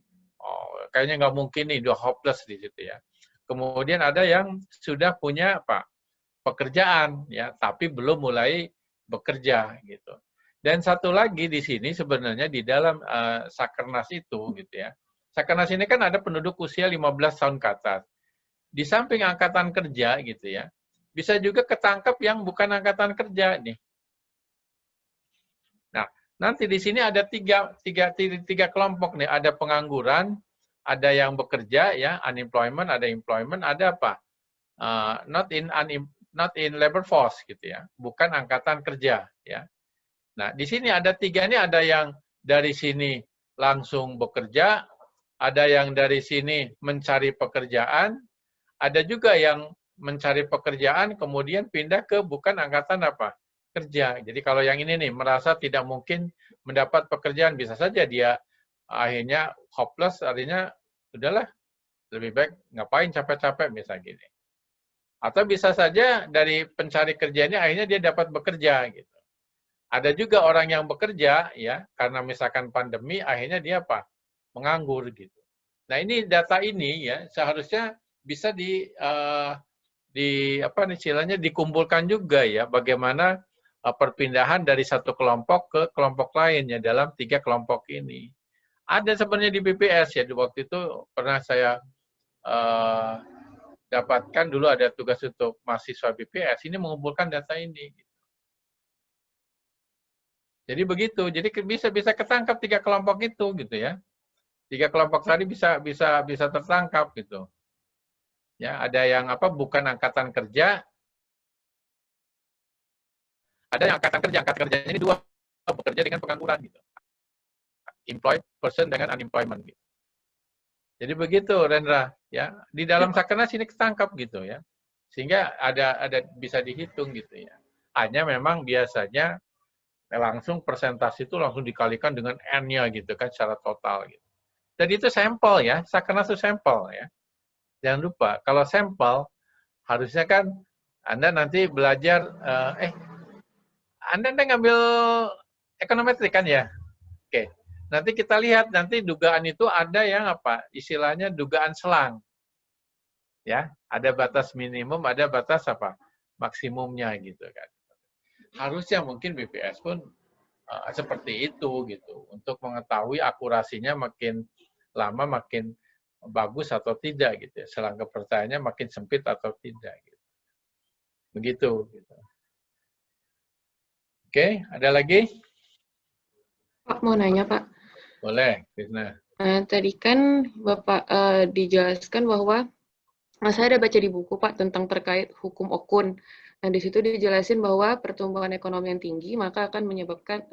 kayaknya nggak mungkin nih, udah hopeless di situ ya. Kemudian ada yang sudah punya pekerjaan ya, tapi belum mulai bekerja gitu. Dan satu lagi di sini sebenarnya di dalam Sakernas itu gitu ya. Sakernas ini kan ada penduduk usia 15 tahun ke atas. Di samping angkatan kerja gitu ya, bisa juga ketangkep yang bukan angkatan kerja nih. Nah, nanti di sini ada tiga kelompok nih. Ada pengangguran, ada yang bekerja ya, unemployment, ada employment, ada apa? Not in labor force gitu ya, bukan angkatan kerja ya. Nah, di sini ada tiga ini, ada yang dari sini langsung bekerja, ada yang dari sini mencari pekerjaan, ada juga yang mencari pekerjaan kemudian pindah ke bukan angkatan kerja. Jadi kalau yang ini nih merasa tidak mungkin mendapat pekerjaan, bisa saja dia akhirnya hopeless, artinya udahlah lebih baik ngapain capek-capek misalnya gini. Atau bisa saja dari pencari kerja ini akhirnya dia dapat bekerja gitu. Ada juga orang yang bekerja ya karena misalkan pandemi akhirnya dia menganggur gitu. Nah, ini data ini ya seharusnya bisa dikumpulkan juga ya, bagaimana perpindahan dari satu kelompok ke kelompok lain ya dalam tiga kelompok ini. Ada sebenarnya di BPS ya, di waktu itu pernah saya dapatkan dulu ada tugas untuk mahasiswa BPS, ini mengumpulkan data ini. Jadi begitu, jadi bisa ketangkap 3 kelompok itu gitu ya. 3 kelompok tadi bisa tertangkap gitu. Ya, ada yang apa bukan angkatan kerja, ada yang angkatan kerjanya ini 2, bekerja dengan pengangguran gitu. Employed person dengan unemployment gitu. Jadi begitu Rendra, ya. Di dalam Sakernas ini ketangkap gitu ya. Sehingga ada bisa dihitung gitu ya. Hanya memang biasanya langsung persentase itu langsung dikalikan dengan N-nya gitu kan secara total gitu. Dan itu sampel ya, Sakernas itu sampel ya. Jangan lupa, kalau sampel harusnya kan Anda nanti belajar Anda ngambil ekonometrik kan ya? Oke. Nanti kita lihat nanti dugaan itu ada yang apa? Istilahnya dugaan selang. Ya, ada batas minimum, ada batas apa? Maksimumnya gitu kan. Harusnya mungkin BPS pun seperti itu gitu untuk mengetahui akurasinya makin lama makin bagus atau tidak gitu ya. Selang kepercayaannya makin sempit atau tidak gitu. Begitu gitu. Oke, ada lagi? Pak mau nanya Pak. Boleh, Krisna. Tadi kan Bapak dijelaskan bahwa saya ada baca di buku Pak tentang terkait hukum Okun. Nah di situ dijelasin bahwa pertumbuhan ekonomi yang tinggi maka akan menyebabkan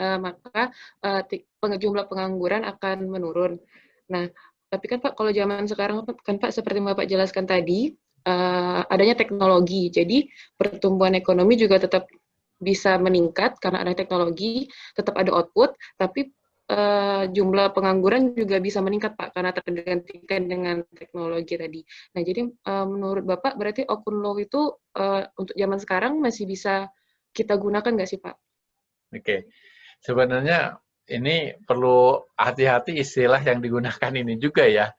jumlah pengangguran akan menurun. Nah tapi kan Pak kalau zaman sekarang kan Pak seperti Bapak jelaskan tadi adanya teknologi. Jadi pertumbuhan ekonomi juga tetap bisa meningkat karena ada teknologi, tetap ada output, tapi jumlah pengangguran juga bisa meningkat Pak karena tergantikan dengan teknologi tadi. Nah jadi menurut Bapak berarti Okun Law itu untuk zaman sekarang masih bisa kita gunakan nggak sih Pak? Oke, sebenarnya ini perlu hati-hati istilah yang digunakan ini juga ya.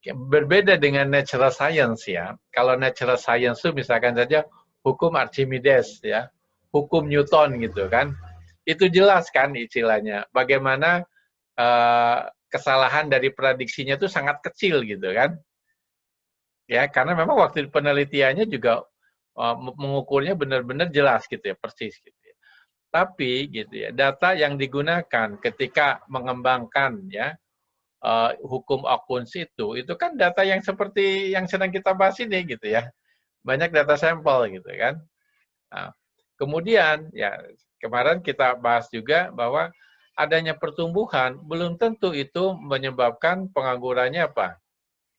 Berbeda dengan natural science ya. Kalau natural science itu misalkan saja hukum Archimedes ya, hukum Newton gitu kan. Itu jelas kan istilahnya. Bagaimana kesalahan dari prediksinya itu sangat kecil gitu kan. Ya, karena memang waktu penelitiannya juga mengukurnya benar-benar jelas gitu ya, persis gitu ya. Tapi gitu ya, data yang digunakan ketika mengembangkan ya hukum Okun itu kan data yang seperti yang sedang kita bahas ini gitu ya. Banyak data sampel gitu kan. Nah, kemudian ya kemarin kita bahas juga bahwa adanya pertumbuhan belum tentu itu menyebabkan penganggurannya apa?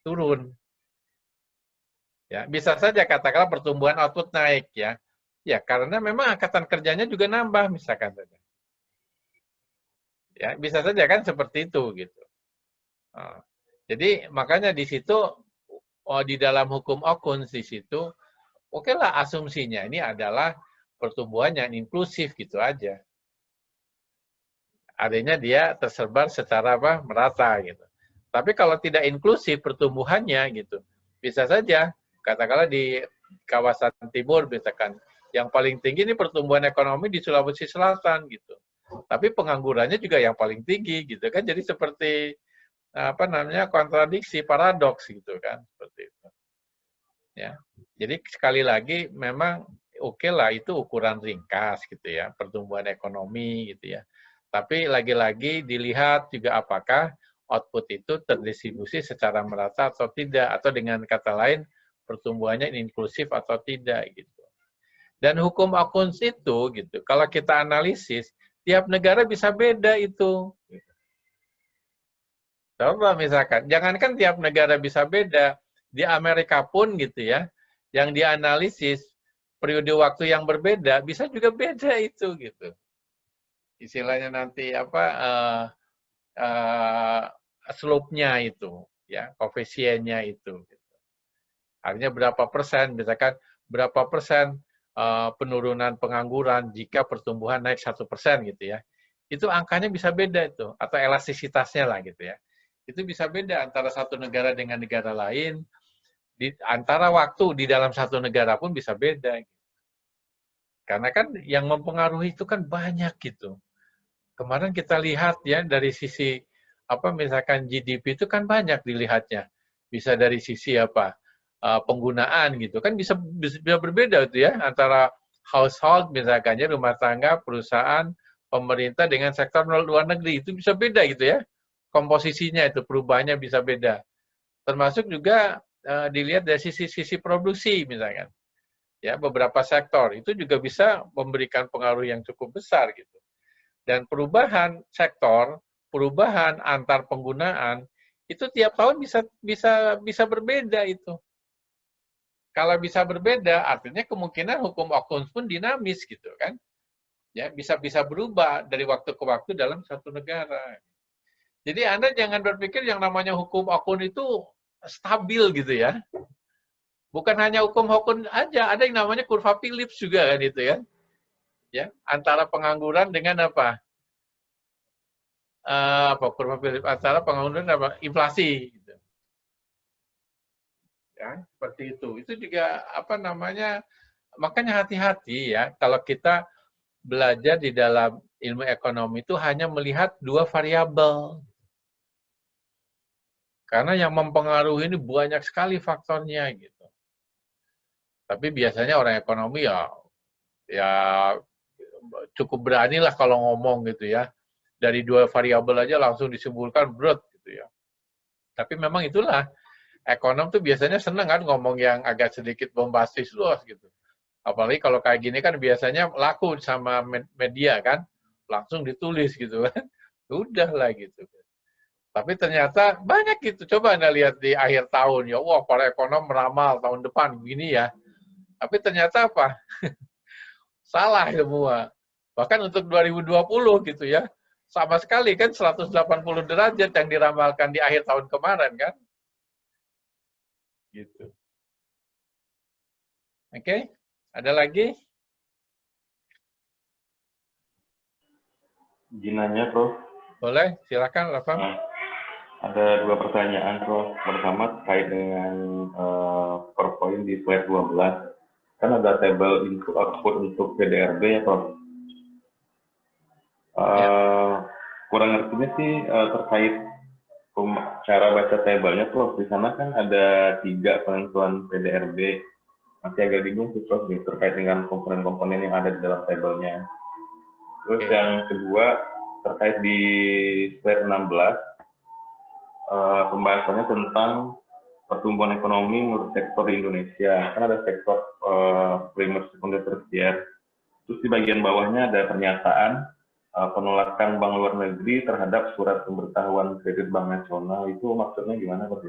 Turun. Ya, bisa saja katakanlah pertumbuhan output naik ya. Ya, karena memang angkatan kerjanya juga nambah misalkan saja. Ya, bisa saja kan seperti itu gitu. Nah, jadi makanya di situ di dalam hukum Okun di situ oke lah asumsinya ini adalah pertumbuhan yang inklusif gitu aja. Artinya dia tersebar secara apa? Merata gitu. Tapi kalau tidak inklusif pertumbuhannya gitu, bisa saja katakanlah di kawasan timur misalkan yang paling tinggi ini pertumbuhan ekonomi di Sulawesi Selatan gitu. Tapi penganggurannya juga yang paling tinggi gitu kan. Jadi seperti apa namanya kontradiksi, paradoks gitu kan seperti itu. Ya. Jadi sekali lagi memang oke lah itu ukuran ringkas gitu ya, pertumbuhan ekonomi gitu ya. Tapi lagi-lagi dilihat juga apakah output itu terdistribusi secara merata atau tidak, atau dengan kata lain pertumbuhannya inklusif atau tidak gitu. Dan hukum Okun itu gitu, kalau kita analisis tiap negara bisa beda itu. Coba misalkan, jangankan tiap negara bisa beda, di Amerika pun gitu ya, yang dianalisis periode waktu yang berbeda bisa juga beda itu gitu. Istilahnya nanti apa slope-nya itu, ya koefisiennya itu. Gitu. Artinya berapa persen, misalkan berapa persen penurunan pengangguran jika pertumbuhan naik 1% gitu ya. Itu angkanya bisa beda itu, atau elastisitasnya lah gitu ya. Itu bisa beda antara satu negara dengan negara lain, antara waktu di dalam satu negara pun bisa beda. Karena kan yang mempengaruhi itu kan banyak gitu. Kemarin kita lihat ya dari sisi apa misalkan GDP itu kan banyak dilihatnya. Bisa dari sisi apa? penggunaan gitu kan bisa berbeda itu ya antara household misalkan ya, rumah tangga, perusahaan, pemerintah dengan sektor luar negeri itu bisa beda gitu ya, komposisinya itu perubahannya bisa beda, termasuk juga dilihat dari sisi produksi misalkan ya, beberapa sektor itu juga bisa memberikan pengaruh yang cukup besar gitu. Dan perubahan sektor, perubahan antar penggunaan itu tiap tahun bisa berbeda itu. Kalau bisa berbeda, artinya kemungkinan hukum Occurrence pun dinamis gitu kan. Ya, bisa berubah dari waktu ke waktu dalam satu negara. Jadi Anda jangan berpikir yang namanya hukum Occurrence itu stabil gitu ya. Bukan hanya hukum Occurrence aja, ada yang namanya kurva Phillips juga kan itu ya. Ya, antara pengangguran dengan apa? Kurva Phillips antara pengangguran dan apa? Inflasi gitu. Ya, seperti itu. Itu juga apa namanya? Makanya hati-hati ya kalau kita belajar di dalam ilmu ekonomi itu hanya melihat dua variabel. Karena yang mempengaruhi ini banyak sekali faktornya gitu. Tapi biasanya orang ekonomi ya cukup berani lah kalau ngomong gitu ya. Dari dua variabel aja langsung disimpulkan berat gitu ya. Tapi memang itulah ekonom tuh biasanya seneng kan ngomong yang agak sedikit bombastis luas gitu. Apalagi kalau kayak gini kan biasanya laku sama media kan, langsung ditulis gitu kan. Udah lah gitu. Tapi ternyata banyak gitu. Coba Anda lihat di akhir tahun ya, wah para ekonom meramal tahun depan begini ya. Tapi ternyata apa? Salah semua. Bahkan untuk 2020 gitu ya. Sama sekali kan 180 derajat yang diramalkan di akhir tahun kemarin kan. Gitu. Oke, ada lagi? Jinanya, Prof. Boleh, silakan, Rafa. Nah, ada dua pertanyaan, Prof. Pertama terkait dengan PowerPoint di slide 12. Kan ada tabel input output untuk PDRB ya, Prof. Kurang ngertinya sih terkait cara baca tabelnya, Prof. Di sana kan ada 3 penentuan PDRB. Masih agak bingung sih, Prof, terkait dengan komponen-komponen yang ada di dalam tabelnya. Terus yang kedua, terkait di slide 16, pembahasannya tentang pertumbuhan ekonomi menurut sektor di Indonesia. Kan ada sektor primer, sekunder, tersier. Terus di bagian bawahnya ada pernyataan penolakan Bank Luar Negeri terhadap surat pemberitahuan kredit Bank Nasional. Itu maksudnya gimana, Pak?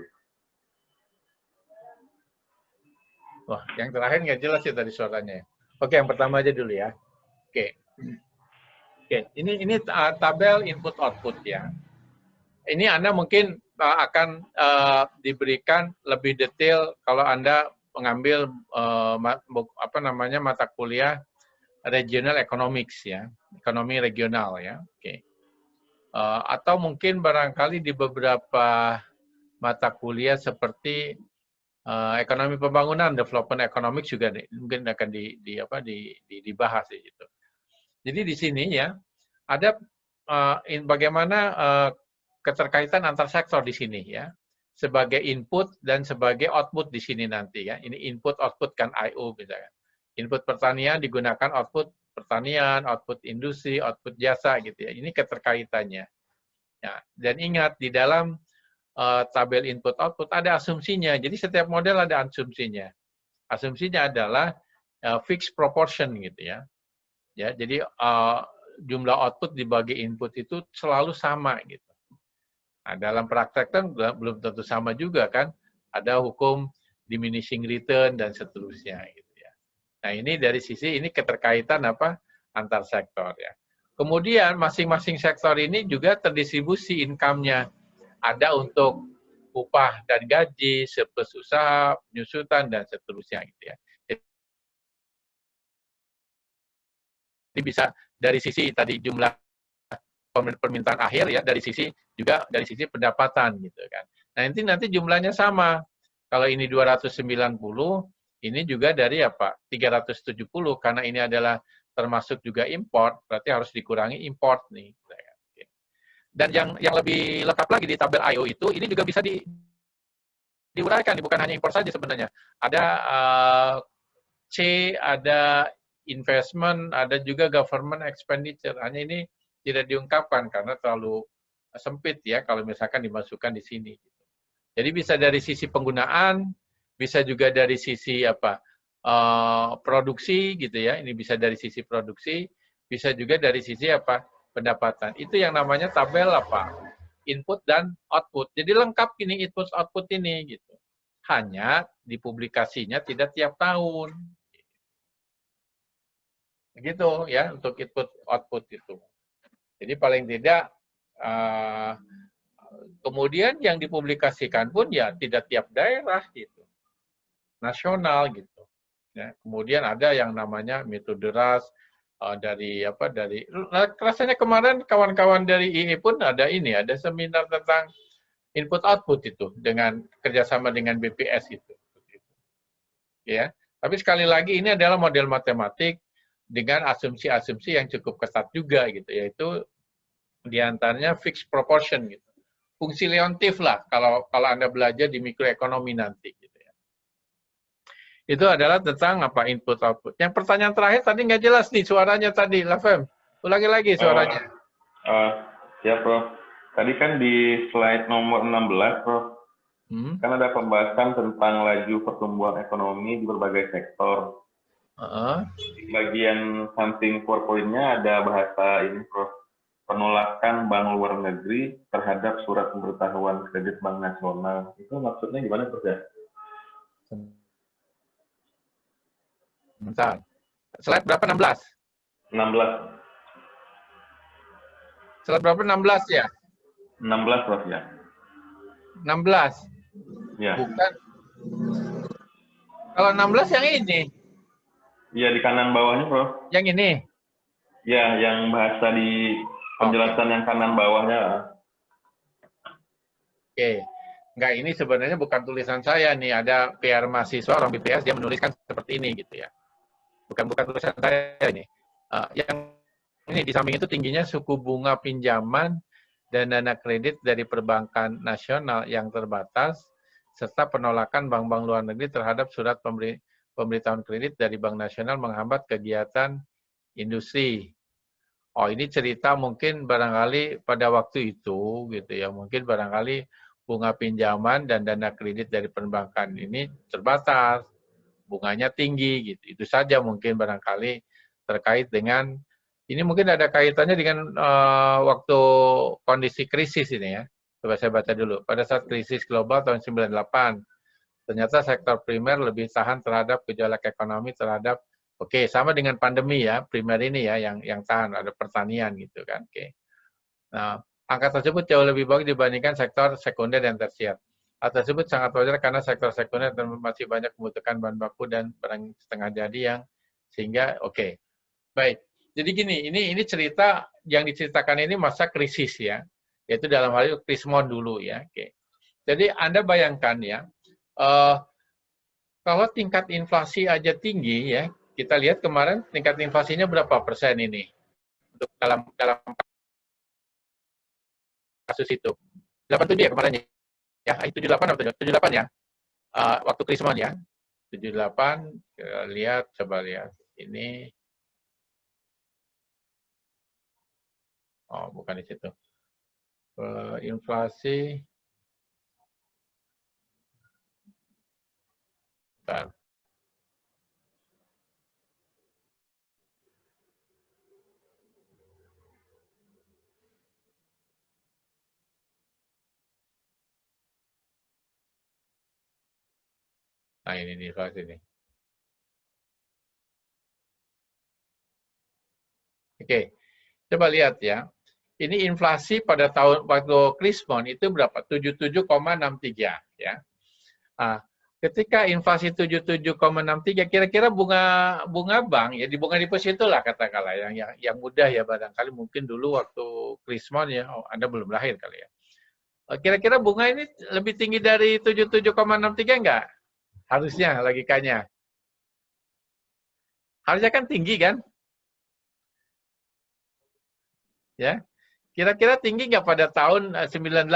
Wah, yang terakhir nggak jelas ya tadi suaranya. Oke, yang pertama aja dulu ya. Oke, ini tabel input output ya. Ini Anda mungkin akan diberikan lebih detail kalau Anda mengambil mata kuliah regional economics ya, ekonomi regional ya. Oke. Atau mungkin barangkali di beberapa mata kuliah seperti ekonomi pembangunan, development economics juga mungkin akan dibahas di situ. Jadi di sini ya ada bagaimana keterkaitan antar sektor di sini ya, sebagai input dan sebagai output di sini nanti ya. Ini input output kan I/O misalkan. Input pertanian digunakan output pertanian, output industri, output jasa gitu ya. Ini keterkaitannya. Ya, dan ingat di dalam tabel input output ada asumsinya. Jadi setiap model ada asumsinya. Asumsinya adalah fixed proportion gitu ya. Ya, jadi jumlah output dibagi input itu selalu sama gitu. Nah, dalam praktek kan belum tentu sama juga kan. Ada hukum diminishing return dan seterusnya gitu ya. Nah, ini dari sisi ini keterkaitan antar sektor ya. Kemudian masing-masing sektor ini juga terdistribusi income-nya. Ada untuk upah dan gaji, surplus usaha, penyusutan, dan seterusnya gitu ya. Jadi bisa dari sisi tadi jumlah permintaan akhir ya, dari sisi juga dari sisi pendapatan gitu kan. Nah, nanti jumlahnya sama. Kalau ini 290, ini juga dari 370 karena ini adalah termasuk juga import, berarti harus dikurangi import nih. Dan yang lebih lengkap lagi di tabel I/O itu, ini juga bisa diuraikan, bukan hanya impor saja sebenarnya. Ada C, ada investment, ada juga government expenditure. Hanya ini tidak diungkapkan karena terlalu sempit ya kalau misalkan dimasukkan di sini. Jadi bisa dari sisi penggunaan, bisa juga dari sisi produksi gitu ya. Ini bisa dari sisi produksi, bisa juga dari sisi pendapatan. Itu yang namanya tabel input dan output. Jadi lengkap ini input output ini gitu. Hanya dipublikasinya tidak tiap tahun. Begitu ya untuk input output itu. Jadi paling tidak kemudian yang dipublikasikan pun ya tidak tiap daerah gitu. Nasional gitu. Ya, kemudian ada yang namanya metode RAS dari rasanya kemarin kawan-kawan dari IE pun ada seminar tentang input output itu dengan kerjasama dengan BPS itu. Ya, tapi sekali lagi ini adalah model matematik dengan asumsi-asumsi yang cukup ketat juga gitu, yaitu diantaranya fixed proportion gitu, fungsi Leontief lah kalau Anda belajar di mikroekonomi nanti. Gitu. Itu adalah tentang input output. Yang pertanyaan terakhir tadi nggak jelas nih suaranya tadi, Lafem. Ulangi lagi suaranya. Ya, Prof. Tadi kan di slide nomor 16, Prof. Kan ada pembahasan tentang laju pertumbuhan ekonomi di berbagai sektor. Di bagian something PowerPoint-nya ada bahasa ini, Prof. Penolakan bank luar negeri terhadap surat pemberitahuan kredit Bank Nasional. Itu maksudnya gimana, Prof? Ya? Bentar. Slide berapa? 16? 16. Slide berapa? 16 ya? 16, Prof, ya. 16? Ya. Bukan. Kalau 16 yang ini? Iya, di kanan bawahnya, Prof. Yang ini? Ya, yang bahasa di penjelasan yang kanan bawahnya. Oke. Enggak, ini sebenarnya bukan tulisan saya nih. Ada PR mahasiswa orang BPS, dia menuliskan seperti ini gitu ya. Bukan tulisan saya ini. Yang ini di samping itu tingginya suku bunga pinjaman dan dana kredit dari perbankan nasional yang terbatas, serta penolakan bank-bank luar negeri terhadap surat pemberitahuan kredit dari Bank Nasional menghambat kegiatan industri. Oh, ini cerita mungkin barangkali pada waktu itu gitu ya, mungkin barangkali bunga pinjaman dan dana kredit dari perbankan ini terbatas, bunganya tinggi gitu. Itu saja mungkin barangkali terkait dengan ini mungkin ada kaitannya dengan waktu kondisi krisis ini ya. Coba saya baca dulu. Pada saat krisis global tahun 98, ternyata sektor primer lebih tahan terhadap gejolak ekonomi terhadap sama dengan pandemi ya, primer ini ya yang tahan, ada pertanian gitu kan. Nah, angka tersebut jauh lebih baik dibandingkan sektor sekunder dan tersier. Hal tersebut sangat wajar karena sektor sekunder masih banyak membutuhkan bahan baku dan barang setengah jadi yang sehingga baik. Jadi gini, ini cerita yang diceritakan ini masa krisis ya, yaitu dalam hal itu Krismon dulu ya. Jadi Anda bayangkan ya, kalau tingkat inflasi aja tinggi ya, kita lihat kemarin tingkat inflasinya berapa persen ini untuk dalam kasus itu. 87 ya kemarin ya, 78 atau 78 ya, waktu Krismon ya, 78. Coba lihat ini. Oh, bukan di situ. Inflasi. Bentar. Nah, ini inflasi nih. Oke. Coba lihat ya. Ini inflasi pada tahun waktu Krismon itu berapa? 77,63 ya. Nah, ketika inflasi 77,63 kira-kira bunga bank ya di bunga deposito lah katakanlah yang mudah ya barangkali mungkin dulu waktu Krismon ya Anda belum lahir kali ya. Kira-kira bunga ini lebih tinggi dari 77,63 enggak? Harusnya logikanya. Harusnya kan tinggi kan? Ya. Kira-kira tinggi nggak pada tahun 98?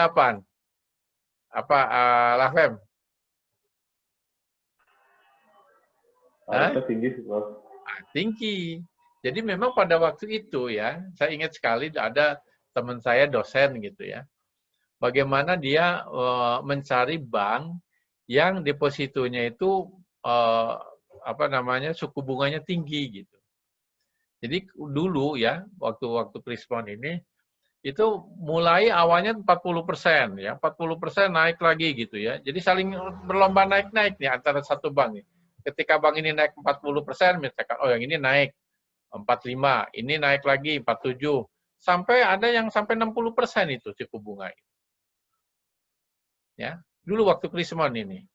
Lafem? Harusnya tinggi sih, Prof. Tinggi. Jadi memang pada waktu itu ya, saya ingat sekali ada teman saya dosen gitu ya. Bagaimana dia mencari bank yang depositonya itu apa namanya suku bunganya tinggi gitu. Jadi dulu ya waktu Krismon ini itu mulai awalnya 40% ya, 40% naik lagi gitu ya. Jadi saling berlomba naik-naik nih antara satu bank nih. Ketika bank ini naik 40%, misalkan oh yang ini naik 45, ini naik lagi 47, sampai ada yang sampai 60% itu suku bunga. Ya, dulu waktu Krismon ini.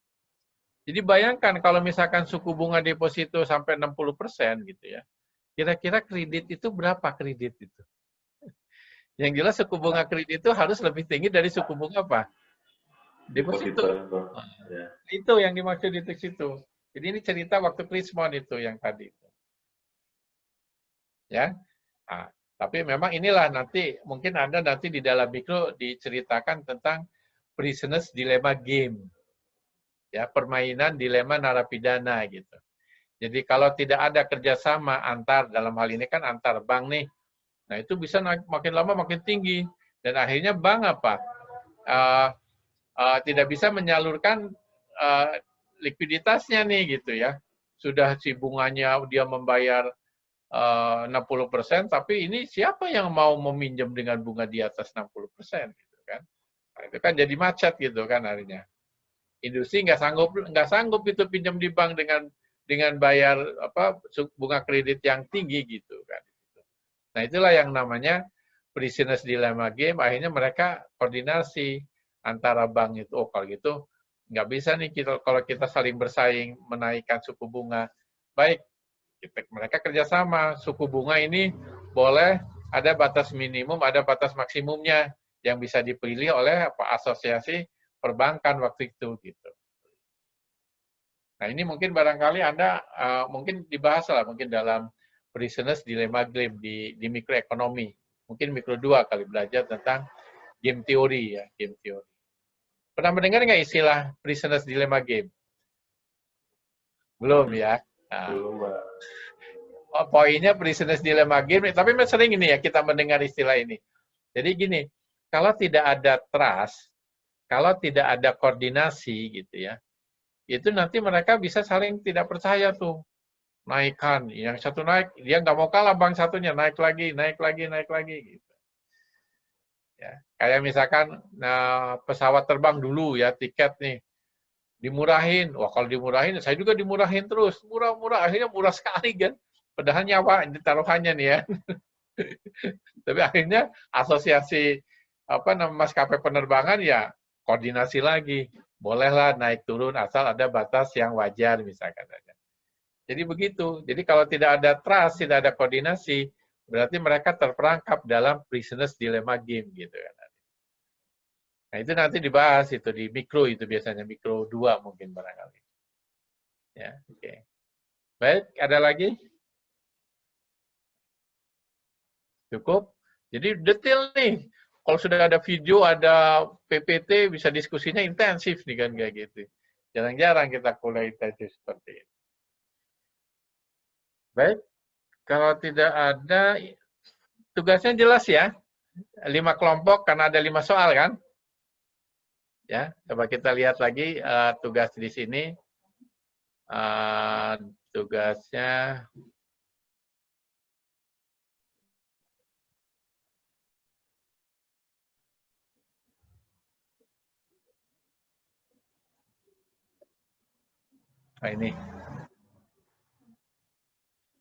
Jadi bayangkan kalau misalkan suku bunga deposito sampai 60% gitu ya. Kira-kira kredit itu berapa kredit itu? Yang jelas suku bunga kredit itu harus lebih tinggi dari suku bunga apa? Deposito. Itu yang dimaksud di situ. Jadi ini cerita waktu Krismon itu yang tadi. Ya, nah, tapi memang inilah nanti mungkin Anda nanti di dalam mikro diceritakan tentang prisoners dilemma game, ya permainan dilema narapidana gitu. Jadi kalau tidak ada kerjasama antar dalam hal ini kan antar bank nih, nah itu bisa naik, makin lama makin tinggi dan akhirnya bank apa tidak bisa menyalurkan likuiditasnya nih gitu ya. Sudah si bunganya dia membayar 60%, tapi ini siapa yang mau meminjam dengan bunga di atas 60% gitu kan? Nah, itu kan jadi macet gitu kan akhirnya. Industri nggak sanggup itu pinjam di bank dengan bayar apa bunga kredit yang tinggi gitu kan. Nah itulah yang namanya prisoners dilemma game. Akhirnya mereka koordinasi antara bank itu. Oh kalau gitu nggak bisa nih kalau kita saling bersaing menaikkan suku bunga. Baik. Mereka kerjasama, suku bunga ini boleh ada batas minimum, ada batas maksimumnya yang bisa dipilih oleh asosiasi perbankan waktu itu gitu. Nah ini mungkin barangkali Anda mungkin dibahas lah mungkin dalam prisoners dilemma game di mikroekonomi, mungkin mikro 2 kali belajar tentang game teori ya, game teori. Pernah mendengar nggak istilah prisoners dilemma game? Belum ya. Nah, poinnya prisoners dilemma game, tapi sering ini ya kita mendengar istilah ini. Jadi gini, kalau tidak ada trust, kalau tidak ada koordinasi gitu ya, itu nanti mereka bisa saling tidak percaya tuh. Naikkan, yang satu naik, dia nggak mau kalah bank satunya, naik lagi gitu. Ya, kayak misalkan pesawat terbang dulu ya, tiket nih, dimurahin. Wah kalau dimurahin, saya juga dimurahin terus. Murah-murah, akhirnya murah sekali kan. Padahal nyawa taruhannya nih ya. Tapi akhirnya asosiasi maskapai penerbangan ya koordinasi lagi. Bolehlah naik turun asal ada batas yang wajar misalkan. Jadi begitu. Jadi kalau tidak ada trust, tidak ada koordinasi, berarti mereka terperangkap dalam prisoners dilemma game gitu kan. Nah, itu nanti dibahas itu di mikro itu biasanya mikro 2 mungkin barangkali. Ya, oke. Baik, ada lagi? Cukup? Jadi detail nih. Kalau sudah ada video, ada PPT, bisa diskusinya intensif nih kan kayak gitu. Jarang-jarang kita kuliah intensif seperti itu. Baik, kalau tidak ada, tugasnya jelas ya. 5 kelompok karena ada 5 soal kan? Ya, coba kita lihat lagi tugas di sini. Tugasnya ini.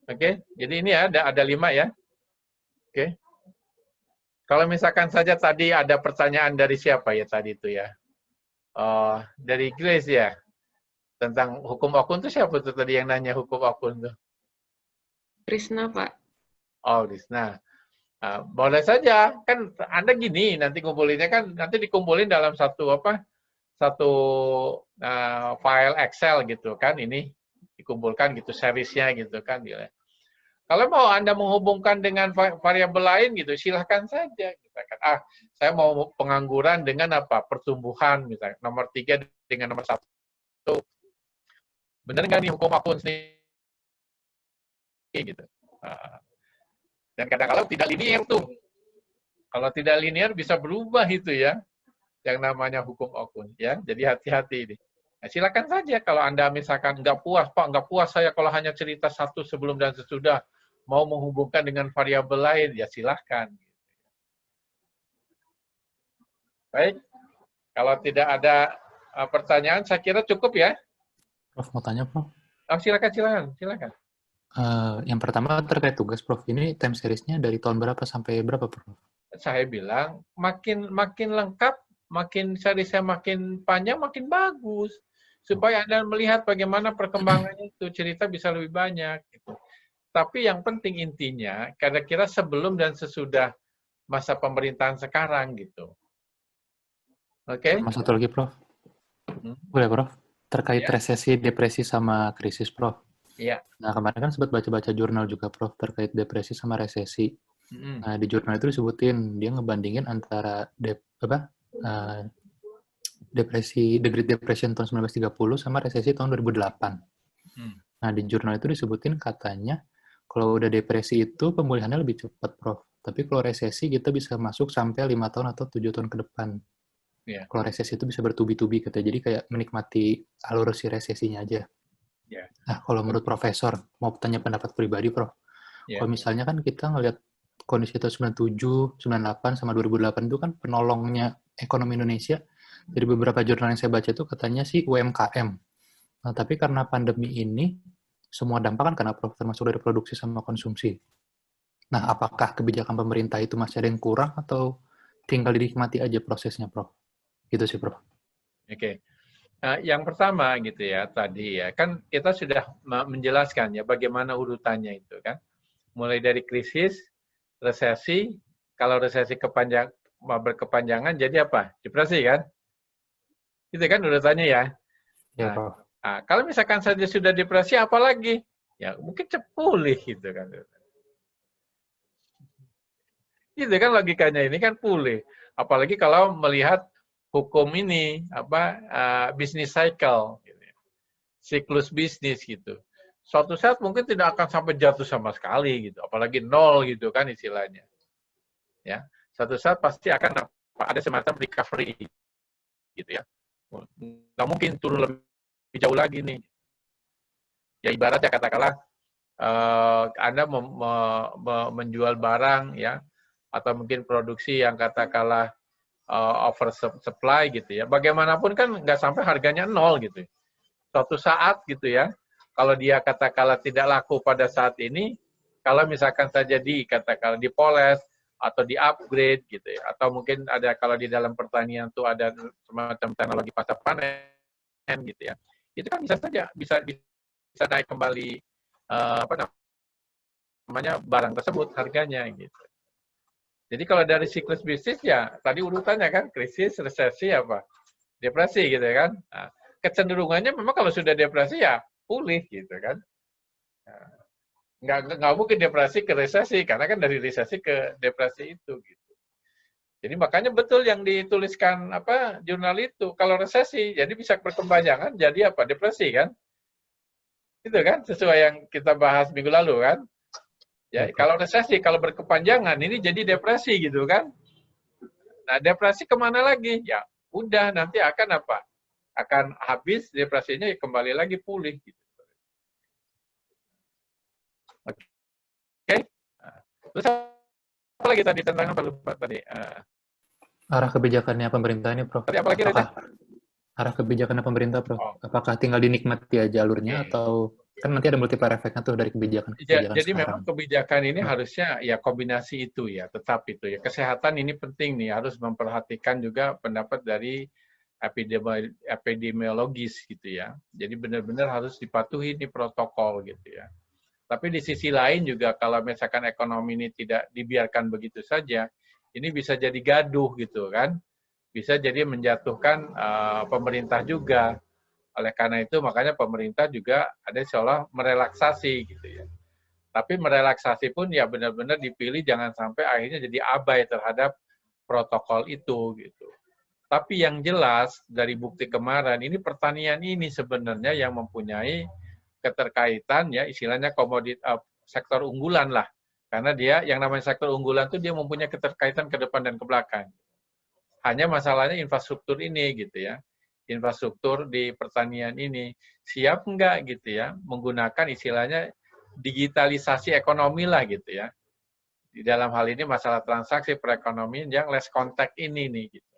Oke, jadi ini ya, ada 5 ya. Oke. Kalau misalkan saja tadi ada pertanyaan dari siapa ya tadi itu ya? Dari Grace ya, tentang hukum akun itu siapa tuh tadi yang nanya hukum akun tuh? Krisna, Pak. Oh, Krisna. Boleh saja, kan Anda gini, nanti kumpulinnya kan, nanti dikumpulin dalam satu file Excel gitu kan, ini dikumpulkan gitu, seriesnya gitu kan. Kalau mau Anda menghubungkan dengan variabel lain gitu, silahkan saja. Misalkan, saya mau pengangguran dengan apa? Pertumbuhan, misalnya nomor 3 dengan nomor 1. Benar nggak nih hukum akun gitu. Dan kadang-kadang tidak linear tuh. Kalau tidak linear bisa berubah itu ya, yang namanya hukum Okun ya. Jadi hati-hati ini. Nah, silakan saja kalau Anda misalkan nggak puas, Pak, nggak puas saya kalau hanya cerita satu sebelum dan sesudah, mau menghubungkan dengan variabel lain, ya silahkan. Baik, kalau tidak ada pertanyaan, saya kira cukup ya. Prof, mau tanya, Prof? Oh, silakan. Yang pertama terkait tugas, Prof. Ini time series-nya dari tahun berapa sampai berapa, Prof? Saya bilang makin lengkap, makin serisnya makin panjang, makin bagus. Supaya Anda melihat bagaimana perkembangannya itu, cerita bisa lebih banyak. Gitu. Tapi yang penting intinya, kira-kira sebelum dan sesudah masa pemerintahan sekarang gitu. Oke? Mas satu lagi, Prof. Boleh, Prof? Terkait resesi, depresi, sama krisis, Prof. Iya. Nah, kemarin kan sempat baca-baca jurnal juga, Prof, terkait depresi sama resesi. Nah, di jurnal itu disebutin, dia ngebandingin antara depresi, The Great Depression tahun 1930 sama resesi tahun 2008. Nah, di jurnal itu disebutin katanya, kalau udah depresi itu pemulihannya lebih cepat, Prof. Tapi kalau resesi kita bisa masuk sampai 5 tahun atau 7 tahun ke depan. Yeah. Kalau resesi itu bisa bertubi-tubi, katanya. Jadi kayak menikmati alur si resesinya aja. Yeah. Nah, kalau menurut Profesor, mau tanya pendapat pribadi, Prof. Yeah. Kalau misalnya kan kita ngelihat kondisi tahun 97, 98, sama 2008 itu kan penolongnya ekonomi Indonesia. Dari beberapa jurnal yang saya baca itu katanya sih UMKM. Nah, tapi karena pandemi ini, semua dampak kan kena, Prof, termasuk dari produksi sama konsumsi. Nah, apakah kebijakan pemerintah itu masih ada yang kurang atau tinggal dinikmati aja prosesnya, Prof? Gitu sih, Prof. Oke. Yang pertama gitu ya, tadi ya, kan kita sudah menjelaskan ya bagaimana urutannya itu kan. Mulai dari krisis, resesi, kalau resesi berkepanjangan jadi apa? Depresi kan? Itu kan urutannya ya. Ya, Prof. Nah, kalau misalkan saja sudah depresi, apalagi? Ya mungkin pulih gitu kan. Gitu kan logikanya ini kan pulih. Apalagi kalau melihat hukum ini bisnis cycle, gitu. Siklus bisnis gitu. Suatu saat mungkin tidak akan sampai jatuh sama sekali gitu, apalagi nol gitu kan istilahnya. Ya, suatu saat pasti akan ada semacam recovery gitu ya. Nggak mungkin turun lebih jauh lagi nih. Ya ibaratnya katakanlah Anda menjual barang ya, atau mungkin produksi yang katakanlah over supply gitu ya. Bagaimanapun kan nggak sampai harganya nol gitu. Suatu saat gitu ya, kalau dia katakanlah tidak laku pada saat ini, kalau misalkan saja katakanlah dipoles atau di-upgrade gitu ya, atau mungkin ada kalau di dalam pertanian tuh ada semacam teknologi pasca panen gitu ya. Itu kan bisa saja bisa naik kembali barang tersebut harganya gitu. Jadi kalau dari siklus bisnis ya tadi urutannya kan krisis, resesi apa? Depresi gitu kan. Nah, kecenderungannya memang kalau sudah depresi ya pulih gitu kan. Nggak mungkin depresi ke resesi karena kan dari resesi ke depresi itu gitu. Jadi makanya betul yang dituliskan jurnal itu kalau resesi jadi bisa berkepanjangan jadi apa? Depresi kan. Itu kan sesuai yang kita bahas minggu lalu kan. Ya, kalau resesi, kalau berkepanjangan, ini jadi depresi gitu kan. Nah, depresi kemana lagi? Ya, udah nanti akan apa? Akan habis depresinya ya kembali lagi pulih. Gitu. Oke. Terus apa lagi tadi tentang apa lupa tadi? Arah kebijakannya pemerintah ini, Prof. Tadi apa lagi, Reza? Arah kebijakannya pemerintah, Prof. Apakah tinggal dinikmati aja alurnya atau kan nanti ada multiplier efeknya tuh dari kebijakan jadi sekarang. Memang kebijakan ini harusnya ya kombinasi itu ya, tetap itu ya. Kesehatan ini penting nih, harus memperhatikan juga pendapat dari epidemiologis gitu ya. Jadi benar-benar harus dipatuhi di protokol gitu ya. Tapi di sisi lain juga kalau misalkan ekonomi ini tidak dibiarkan begitu saja, ini bisa jadi gaduh gitu kan. Bisa jadi menjatuhkan pemerintah juga. Oleh karena itu makanya pemerintah juga ada seolah merelaksasi gitu ya. Tapi merelaksasi pun ya benar-benar dipilih jangan sampai akhirnya jadi abai terhadap protokol itu gitu. Tapi yang jelas dari bukti kemarin ini pertanian ini sebenarnya yang mempunyai keterkaitan ya istilahnya sektor unggulan lah. Karena dia yang namanya sektor unggulan itu dia mempunyai keterkaitan ke depan dan ke belakang. Hanya masalahnya infrastruktur ini gitu ya. Infrastruktur di pertanian ini siap enggak gitu ya menggunakan istilahnya digitalisasi ekonomi lah gitu ya. Di dalam hal ini masalah transaksi perekonomian yang less contact ini nih gitu.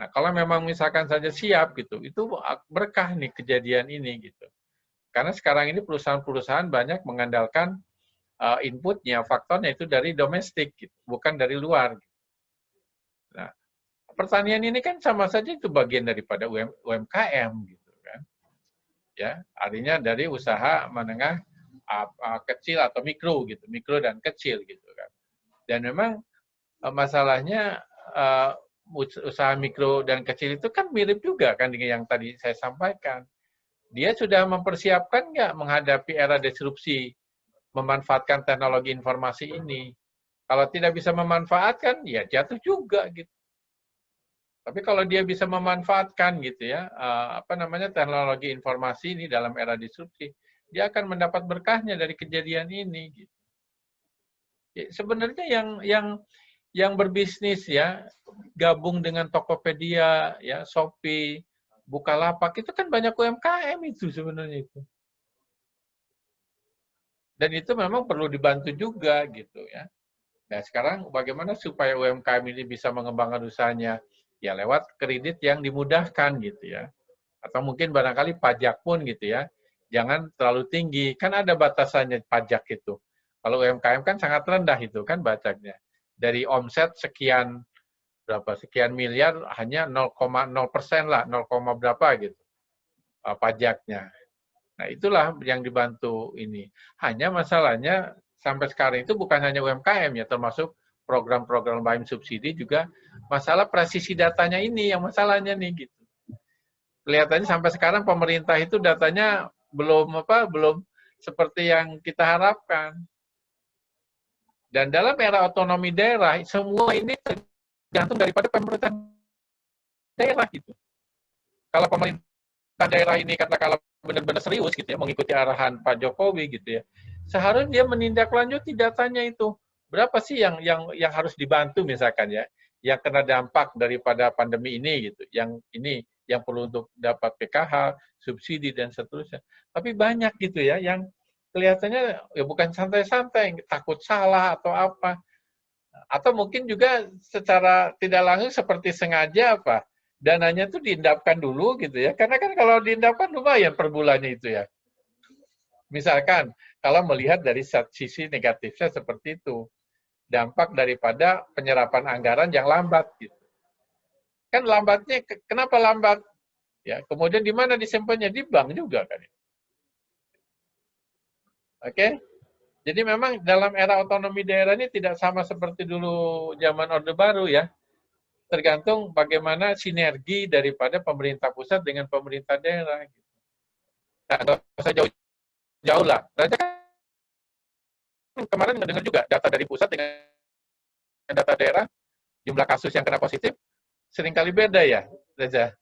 Nah, kalau memang misalkan saja siap gitu, itu berkah nih kejadian ini gitu. Karena sekarang ini perusahaan-perusahaan banyak mengandalkan inputnya, faktornya itu dari domestik, gitu, bukan dari luar. Gitu. Nah, pertanian ini kan sama saja itu bagian daripada UMKM, gitu kan? Ya, artinya dari usaha menengah, kecil atau mikro, gitu, mikro dan kecil, gitu kan. Dan memang masalahnya usaha mikro dan kecil itu kan mirip juga kan dengan yang tadi saya sampaikan. Dia sudah mempersiapkan nggak menghadapi era disrupsi, memanfaatkan teknologi informasi ini. Kalau tidak bisa memanfaatkan, ya jatuh juga gitu. Tapi kalau dia bisa memanfaatkan gitu ya, teknologi informasi ini dalam era disrupsi, dia akan mendapat berkahnya dari kejadian ini. Gitu. Ya, sebenarnya yang berbisnis ya, gabung dengan Tokopedia, ya Shopee, Bukalapak itu kan banyak UMKM itu sebenarnya itu. Dan itu memang perlu dibantu juga gitu ya. Nah sekarang bagaimana supaya UMKM ini bisa mengembangkan usahanya? Ya lewat kredit yang dimudahkan gitu ya. Atau mungkin barangkali pajak pun gitu ya. Jangan terlalu tinggi. Kan ada batasannya pajak itu. Kalau UMKM kan sangat rendah itu kan pajaknya. Dari omset sekian miliar hanya 0,0% lah, 0, berapa gitu pajaknya. Nah, itulah yang dibantu ini. Hanya masalahnya sampai sekarang itu bukan hanya UMKM ya, termasuk program-program lain subsidi juga masalah presisi datanya ini yang masalahnya nih gitu. Kelihatannya sampai sekarang pemerintah itu datanya belum seperti yang kita harapkan. Dan dalam era otonomi daerah semua ini tergantung daripada pemerintah daerah gitu. Kalau pemerintah daerah ini katakanlah benar-benar serius gitu ya mengikuti arahan Pak Jokowi gitu ya, seharusnya dia menindaklanjuti datanya itu berapa sih yang harus dibantu misalkan ya, yang kena dampak daripada pandemi ini gitu, yang ini yang perlu untuk dapat PKH, subsidi dan seterusnya. Tapi banyak gitu ya yang kelihatannya ya bukan santai-santai, takut salah atau apa, atau mungkin juga secara tidak langsung seperti sengaja apa. Dananya tuh diendapkan dulu gitu ya. Karena kan kalau diendapkan lumayan per bulannya itu ya. Misalkan kalau melihat dari sisi negatifnya seperti itu. Dampak daripada penyerapan anggaran yang lambat gitu. Kan lambatnya, kenapa lambat? Ya, kemudian di mana disimpannya? Di bank juga kan. Oke? Jadi memang dalam era otonomi daerah ini tidak sama seperti dulu zaman Orde Baru ya. Tergantung bagaimana sinergi daripada pemerintah pusat dengan pemerintah daerah. Nah, nggak usah jauh-jauh lah. Raja kan kemarin mendengar juga data dari pusat dengan data daerah, jumlah kasus yang kena positif seringkali beda ya, Reza?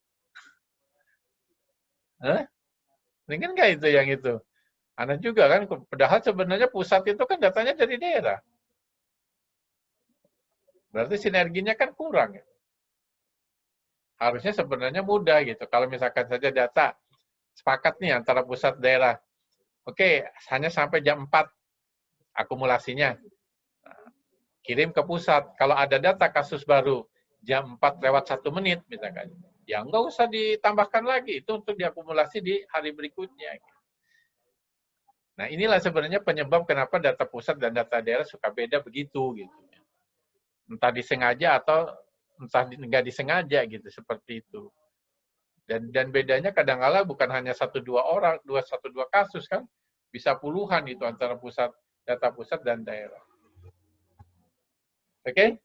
Mungkin nggak itu yang itu? Aneh juga kan, padahal sebenarnya pusat itu kan datanya dari daerah. Berarti sinerginya kan kurang ya. Harusnya sebenarnya mudah gitu. Kalau misalkan saja data sepakat nih antara pusat daerah. Oke, hanya sampai jam 4 akumulasinya. Kirim ke pusat. Kalau ada data kasus baru jam 4 lewat 1 menit misalkan. Ya nggak usah ditambahkan lagi. Itu untuk diakumulasi di hari berikutnya. Nah inilah sebenarnya penyebab kenapa data pusat dan data daerah suka beda begitu. Gitu. Entah disengaja atau entah nggak disengaja gitu seperti itu. Dan bedanya kadang-kala bukan hanya 1-2 orang, 1-2 kasus kan, bisa puluhan itu antara data pusat dan daerah. Oke?